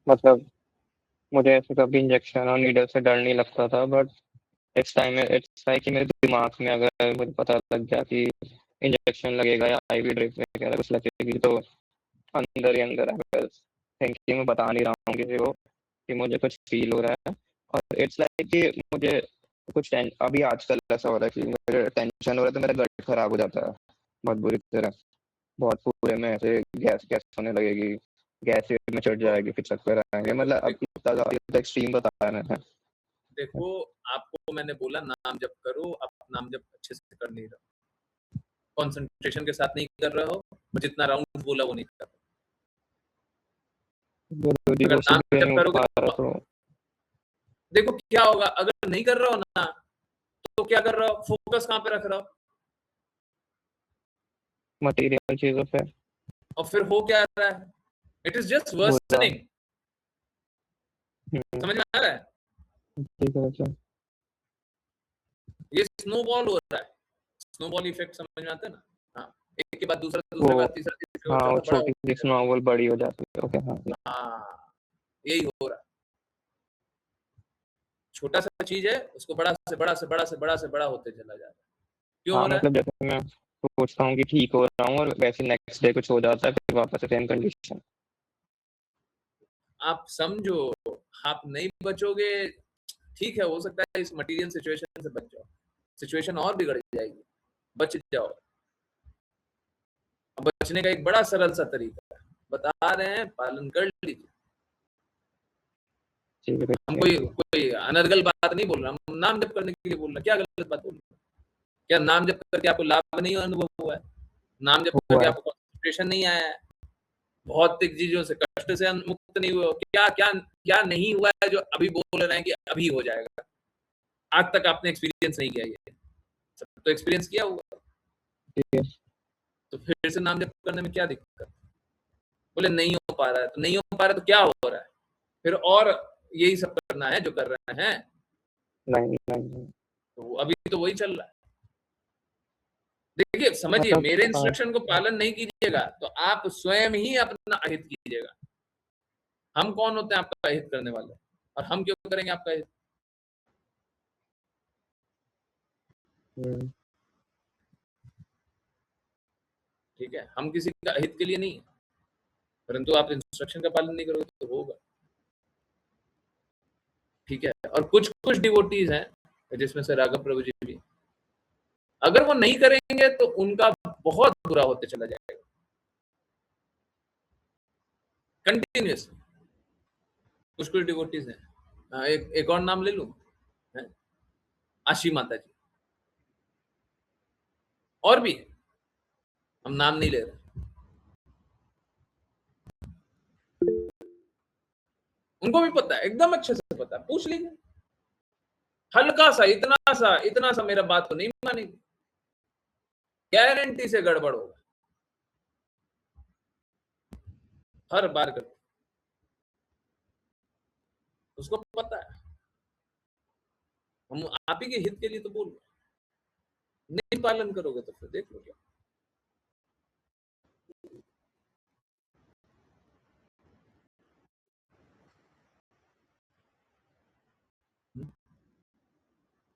मतलब मुझे ऐसे कभी इंजेक्शन और नीडल से डर नहीं लगता था, but it's time it's like कि मेरे दिमाग में अगर मुझे पता लग गया कि इंजेक्शन लगेगा या आईवी ड्रिप वगैरह कुछ लगेगी, तो अंदर ही अंदर थिंकिंग में बता नहीं रहा हूँ किसी को कि मुझे कुछ फील हो रहा है। और इट्स लाइक कि मुझे कुछ अभी आजकल ऐसा हो रहा है कि मुझे टेंशन हो रहा है तो मेरा गट खराब हो जाता है बहुत बुरी तरह। बहुत पूरे में ऐसे गैस गैस होने लगेगी, गैस में चढ़ जाएगी, फिर चक्कर आएंगे। मतलब अब इतना ज्यादा एक्सट्रीम बताया मैंने। देखो, आपको मैंने बोला नाम जप करो, आप नाम जप अच्छे से कर नहीं रहे हो, कंसंट्रेशन के साथ नहीं कर रहे हो, जितना राउंड बोला वो नहीं कर रहे गुरु जी हो। अगर वो नाम सुबह जप नहीं उठ करोगे पा रहा तो तो देखो क्या होगा। अगर नहीं कर रहे हो ना, तो क्या कर रहे हो, फोकस कहां पे रख रहे हो, मटेरियल चीजों पे और फिर हो क्या रहा है, इट इज जस्ट बुरा। वर्सनिंग। समझ में आ रहा है? ठीक है अच्छा। ये स्नोबॉल हो रहा है, स्नोबॉल इफेक्ट समझ में आता है ना? हाँ, एक के बाद दूसरा, वो दूसरे बाद तीसरा, तीसरे बाद हाँ वो चौथा, बड़ा छोटी होता सी है। स्नोबॉल बड़ी हो जाती है। ओके हाँ। हाँ, यही हो रहा है। छोटा सा चीज है, उसको बड़ा से बड़ा से बड़ा से बड़ा से बड़ा होते चला जा रहा है। क्यों हाँ हो रहा है? मतलब जैसे मैं सोचता हूँ कि ठीक हो रहा हूँ और वैसे नेक्स्ट डे कुछ हो जाता है, फिर वापस सेम कंडीशन। आप समझो, आप नहीं बचोगे, ठीक है, हो सकता है इस मटेरियल सिचुएशन से बच जाओ, सिचुएशन और बिगड़ जाएगी, बच जाओ। अब बचने का एक बड़ा सरल सा तरीका है, बता रहे हैं, पालन कर लीजिए। ठीक है हम थैंक यू। कोई अनर्गल बात नहीं बोल रहा, हम नाम जप करने के लिए बोल रहे हैं। क्या गलत बात बोल रहे हैं? क्या नाम जप करके आपको लाभ नहीं अनुभव हुआ है? नाम जप हुआ करके है। आपको कंसंट्रेशन नहीं आया है? भौतिक चीजों से कष्ट से मुक्त नहीं हुए हो? क्या क्या क्या नहीं हुआ है जो अभी बोल रहे हैं कि अभी हो जाएगा? आज तक आपने एक्सपीरियंस नहीं किया, ये सब तो एक्सपीरियंस किया होगा, ठीक है। तो फिर से नाम जप करने में क्या दिक्कत? बोले नहीं हो पा रहा है, तो नहीं हो पा रहा है तो क्या हो रहा है फिर? और यही सब करना है जो कर रहे हैं? नहीं नहीं तो अभी तो वही चल रहा है। देखिए समझिए, मतलब मेरे इंस्ट्रक्शन को पालन नहीं कीजिएगा तो आप स्वयं ही अपना अहित कीजिएगा। हम कौन होते हैं आपका अहित करने वाले? और हम क्यों करेंगे आपका अहित? ठीक है, हम किसी का अहित के लिए नहीं, परंतु आप इंस्ट्रक्शन का पालन नहीं करोगे तो होगा। ठीक है, और कुछ कुछ डिवोटीज हैं जिसमें से राघव प्रभु जी भी, अगर वो नहीं करेंगे तो उनका बहुत बुरा होते चला जाएगा कंटिन्यूअसली। कुछ कुछ डिवोटीज हैं। एक और नाम ले लूं, आशी माता जी, और भी हम नाम नहीं ले रहे। उनको भी पता है, एकदम अच्छे से पता है, पूछ लीजिए। हल्का सा इतना सा मेरा बात को नहीं मानेगी, गारंटी से गड़बड़ होगा हर बार करते। उसको पता है हम आप ही के हित के लिए तो बोल रहे, नहीं पालन करोगे तो फिर देख लो क्या।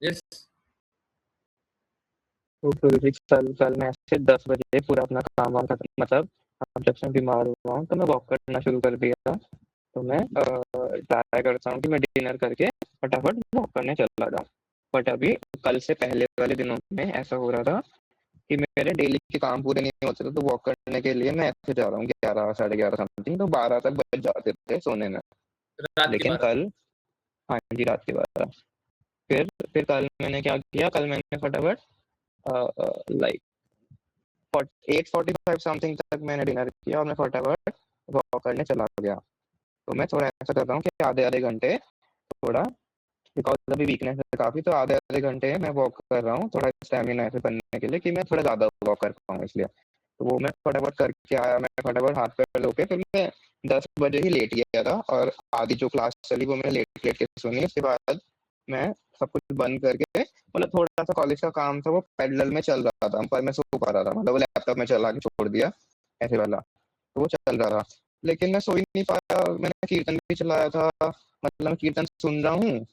यस, तो फिर कल मैं ऐसे 10 बजे पूरा अपना काम वाम खत्म, मतलब अब जब से मैं बीमार हुआ हूँ तो मैं वॉक करना शुरू कर दिया। तो मैं ट्राई करता हूँ कि मैं डिनर करके फटाफट वॉक करने चला जाऊँ। बट अभी कल से पहले वाले दिनों में ऐसा हो रहा था कि मेरे डेली के काम पूरे नहीं होते थे, तो वॉक करने के लिए मैं ऐसे जा रहा हूँ 11 साढ़े 11 समथिंग, तो 12 तक बज जाते थे सोने में। रात के लेकिन 12। कल, हाँ जी, रात के 12। फिर कल मैंने क्या किया, कल मैंने फटाफट लाइक 8:45 समथिंग तक मैंने डिनर किया और मैं फटाफट वॉक करने चला गया। तो मैं थोड़ा ऐसा कर रहा हूँ कि आधे घंटे थोड़ा, बिकॉज अभी वीकनेस है काफ़ी, तो आधे घंटे मैं वॉक कर रहा हूँ थोड़ा स्टेमिना ऐसे बनने के लिए कि मैं थोड़ा ज़्यादा वॉक कर पाऊँ इसलिए। तो वो मैं फटाफट करके आया, मैं फटाफट हाथ पैर धो के फिर मैं 10 बजे ही लेट गया था, और आधी जो क्लास चली वो मैंने लेट लेट के सुनी। उसके बाद मैं सब कुछ बंद करके, मतलब थोड़ा सा कॉलेज का काम था वो पैरेलल में चल रहा था, पर मैं सो पा रहा था, मतलब वो लैपटॉप में चला के छोड़ दिया ऐसे वाला, तो वो चल रहा था। लेकिन मैं सो ही नहीं पाया, मैंने कीर्तन भी चलाया था, मतलब मैं कीर्तन सुन रहा हूँ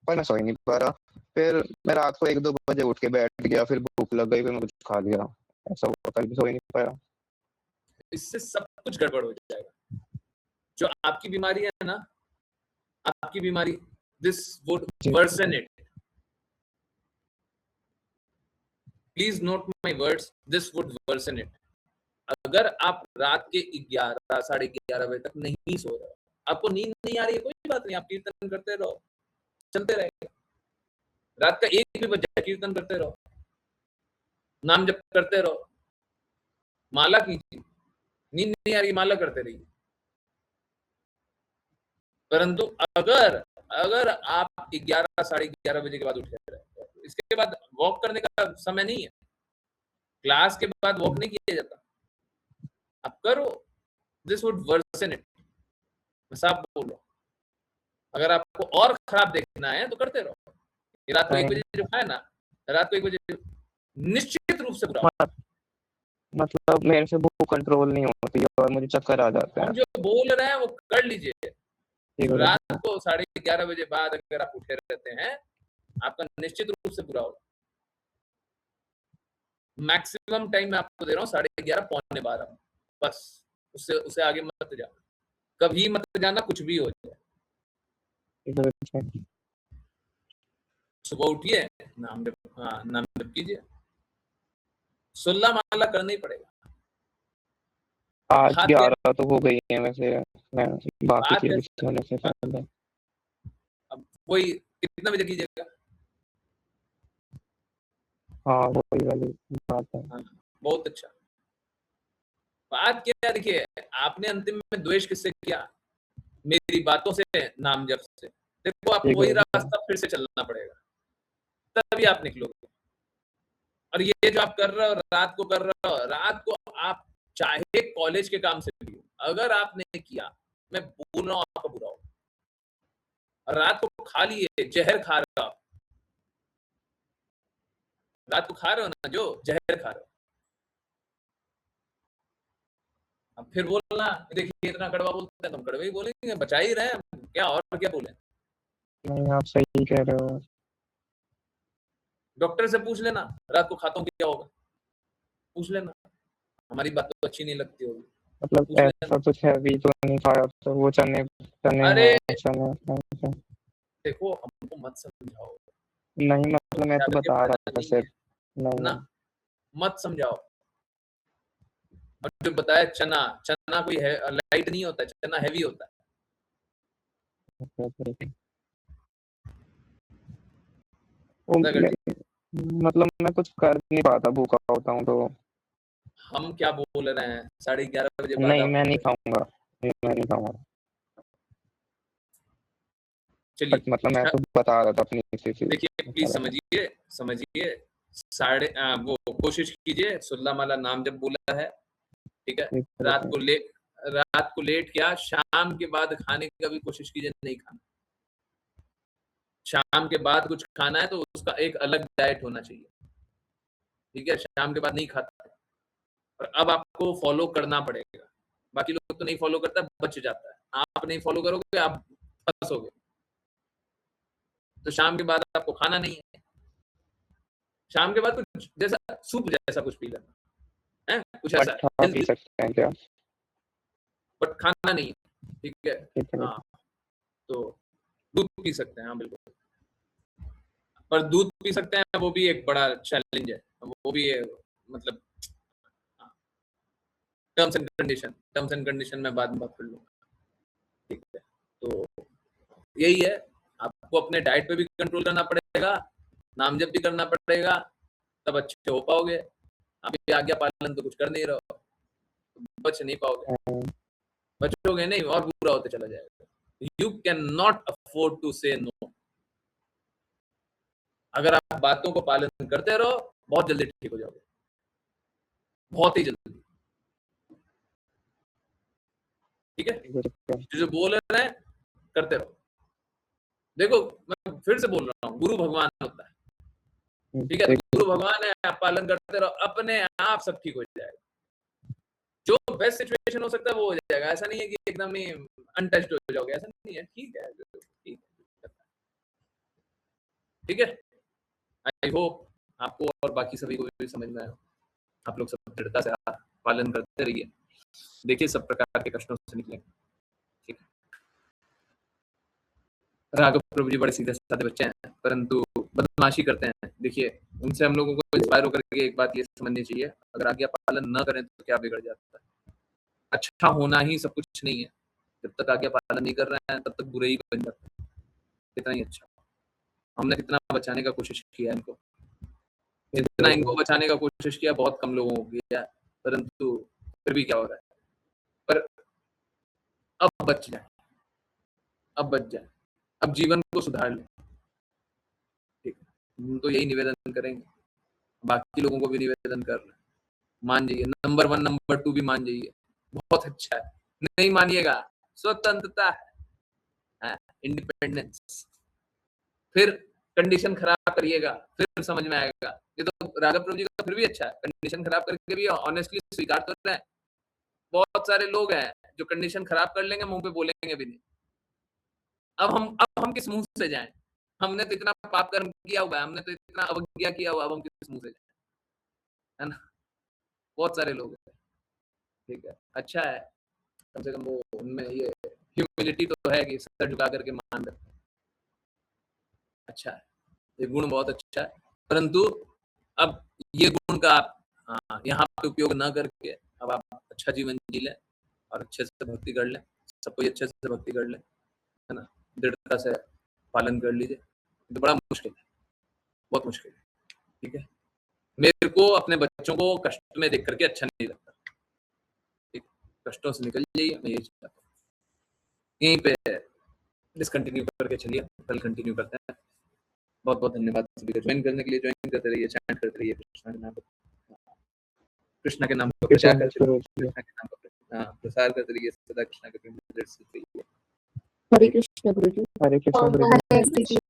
पर मैं सो ही नहीं पा रहा। फिर मैं रात को 1-2 बजे उठ के बैठ गया, फिर भूख लग गई, फिर मैं कुछ खा लिया, ऐसा हुआ, कल भी सो ही नहीं पाया। इससे सब कुछ गड़बड़ हो जाएगा। जो आपकी बीमारी है ना, आपकी बीमारी, this would worsen it. Please note my words, this would worsen it. अगर आप रात के 11 साढ़े 11 बजे तक नहीं सो रहे, आपको नींद नहीं आ रही है, कोई बात नहीं, आप कीर्तन करते रहो, चलते रहेगा। रात का 1 भी बजे कीर्तन करते रहो, नाम जप करते रहो, माला कीजिए। नींद नहीं आ रही, माला करते रहिए। परंतु अगर आप 11 साढ़े 11 बजे के बाद उठ रहे हैं, इसके बाद वॉक करने का समय नहीं है, क्लास के बाद वॉक नहीं किया जाता, आप करो, दिस वुड वर्सन इट। मैं साफ बोल रहा हूँ, अगर आपको और खराब देखना है तो करते रहो। ये रात को 1 बजे जो खाए ना, रात को 1 बजे निश्चित रूप से बुरा, मतलब मेरे से भूख कंट्रोल नहीं होती है और मुझे चक्कर आ जाते हैं। हम जो बोल रहे हैं वो कर लीजिए। रात को 11:30 बजे बाद अगर आप उठे रहते हैं, आपका निश्चित रूप से बुरा होगा। मैक्सिमम टाइम मैं आपको दे रहा हूँ 11:30 पौने 12, बस उससे आगे मत जाना, कभी मत जाना, कुछ भी हो जाए। सुबह उठिए, नाम जप कीजिए, 16 माला करना ही पड़ेगा। आज 11 तो हो गई है वैसे, मैं बाकी चीजें होने से पहले। अब कोई कितना बजे कीजिएगा? हाँ वही वाली बात है। बहुत अच्छा। बात क्या है, देखिए आपने अंतिम में द्वेष किससे किया? मेरी बातों से, नाम जप से। देखो आपको वही रास्ता फिर से चलना पड़ेगा, तभी आप निकलोगे। और ये जो आप कर रहे हो, रात को कर रहे हो, रात को आप चाहे कॉलेज के काम से भी हो, अगर आपने किया, मैं बोल रहा हूँ आपका बुरा होगा। रात को खा लिए, जहर खा रहे हो आप, रात को खा रहे हो ना जो जहर खा रहे हो, अब फिर बोलना देखिए इतना कड़वा बोलते हैं, तुम कड़वे ही बोलेंगे, बचा ही रहे हैं, क्या और क्या बोले। नहीं, आप सही कह रहे हो। डॉक्टर से पूछ लेना रात को खाता हूँ क्या होगा, पूछ लेना, हमारी बात तो अच्छी नहीं लगती होगी, मतलब पूछ लेना। ऐसा कुछ हैवी तो नहीं खाया, तो वो चने चने अरे हैं, चने हैं। देखो हमको मत समझाओ, नहीं, मतलब मैं तो ज्यादा के बता फायदा रहा था नहीं सिर्फ। है ना, नहीं, मत समझाओ। और जो बताया चना, चना कोई है लाइट नहीं होता है, चना हैवी होता है। वो अगर मतलब मैं कुछ कर नहीं पाता, भूखा होता हूँ तो। हम क्या बोल रहे हैं, 11:30 बजे बाद नहीं, आप मैं नहीं खाऊंगा, मैं नहीं खाऊंगा। चलिए। बट मतलब मैं तो बता रहा था अपनी स्थिति देखिए प्लीज बता रहा था। समझिए, समझिए, वो कोशिश कीजिए, सुल्ला माला नाम जब बोला है, ठीक है, ठीक है, रात को ले रात को लेट क्या, शाम के बाद खाने का भी कोशिश कीजिए नहीं खाना, शाम के बाद कुछ खाना है तो उसका एक अलग डाइट होना चाहिए, ठीक है, शाम के बाद नहीं खाता। और अब आपको फॉलो करना पड़ेगा, बाकी लोग तो नहीं फॉलो करता, बच जाता है, आप नहीं फॉलो करोगे आप फंसोगे। तो शाम के बाद आपको खाना नहीं है, शाम के बाद कुछ जैसा सूप जैसा कुछ पी लेना है, कुछ बट ऐसा खा पी हेल्दी, सकते हैं क्या? बट खाना नहीं है, ठीक है। ठीक है। हाँ तो दूध पी सकते हैं, हाँ बिल्कुल, पर दूध पी सकते हैं वो भी एक बड़ा चैलेंज है, वो भी है, मतलब टर्म्स एंड कंडीशन में बाद में बात कर लूंगा, ठीक है। तो यही है, आपको अपने डाइट पे भी कंट्रोल करना पड़ेगा, नाम जप भी करना पड़ेगा, तब अच्छे हो पाओगे। आप ये आज्ञा पालन तो कुछ कर नहीं रहे हो, बच नहीं पाओगे, बचोगे नहीं और बुरा होते चला जाएगा। You can not afford to say no. अगर आप बातों को पालन करते रहो बहुत जल्दी ठीक हो जाओगे, बहुत ही जल्दी, ठीक है। जो बोल रहे हैं करते रहो। देखो मैं फिर से बोल रहा हूँ, गुरु भगवान होता है, ठीक है, गुरु भगवान है, आप पालन करते रहो, अपने आप सब ठीक हो जाएगा। जो बेस्ट सिचुएशन हो सकता है वो हो जाएगा, ऐसा नहीं है कि एकदम ही अनटच्ड हो जाओगे, ऐसा नहीं है, ठीक है, ठीक है, ठीक है। आई होप आपको और बाकी सभी को भी समझ में आया, आप लोग सब दृढ़ता से पालन करते रहिए, देखिए सब प्रकार के कष्टों से निकलेंगे, ठीक है। राघव प्रभु जी बड़े सीधे साधे बच्चे हैं, परंतु बदमाशी करते हैं। देखिए उनसे हम लोगों को इंस्पायर होकर के एक बात ये समझनी चाहिए, अगर आज्ञा पालन न करें तो क्या बिगड़ जाता है। अच्छा होना ही सब कुछ नहीं है, जब तक आज्ञा पालन नहीं कर रहे हैं तब तक बुरे ही बन जाते हैं, कितना ही अच्छा। हमने कितना बचाने का कोशिश किया इनको, जितना इनको बचाने का कोशिश किया बहुत कम लोगों को किया, परंतु फिर भी क्या हो रहा है। पर अब बच जाए, अब बच जाए, अब जीवन को सुधार ले, ठीक है। हम तो यही निवेदन करेंगे, बाकी लोगों को भी निवेदन कर रहे हैं, मान जाइए, नंबर 1 नंबर 2 भी मान जाइए, बहुत अच्छा है। नहीं मानिएगा, स्वतंत्रता है, इंडिपेंडेंस, फिर कंडीशन खराब करिएगा, फिर समझ में आएगा। ये तो राघव प्रभु जी का फिर भी अच्छा है, कंडीशन खराब करके भी ऑनेस्टली स्वीकार कर रहे हैं। बहुत सारे लोग हैं जो कंडीशन खराब कर लेंगे, मुंह पे बोलेंगे भी नहीं। अब हम किस मुंह से जाएं, हमने तो इतना पाप कर्म किया हुआ है, हमने तो इतना अवज्ञा किया हुआ है, अब हम किस मुंह से जाएं, है ना। बहुत सारे लोग हैं, ठीक है, अच्छा है, कम से कम वो उनमें ये ह्यूमिलिटी तो है कि सर झुका करके मान रहे हैं, अच्छा है, ये गुण बहुत अच्छा है। परंतु अब ये गुण का आप यहाँ पे उपयोग ना करके अब आप अच्छा जीवन जी लें और अच्छे से भक्ति कर लें, सब कोई अच्छे से भक्ति कर लें, है ना, दृढ़ता से पालन कर लीजिए। तो बड़ा मुश्किल है, बहुत मुश्किल है, ठीक है। मेरे को अपने बच्चों को कष्ट में देख करके अच्छा नहीं लगता, ठीक, कष्टों से निकल जाइए, मैं यही चाहता हूँ। यहीं पे डिसकंटिन्यू करके चलिए, कल कंटिन्यू करते हैं। बहुत बहुत धन्यवाद सभी का ज्वाइन करने के लिए, ज्वाइन करते रहिए, चैंट करते रहिए, कृष्णा के नाम पर प्रचार करते रहिए, कृष्णा के नाम पर प्रसार के तरीके से कृष्णा के प्रेम से चाहिए। हरे कृष्ण गुरुजी। हरे कृष्ण गुरुजी। हरे कृष्ण।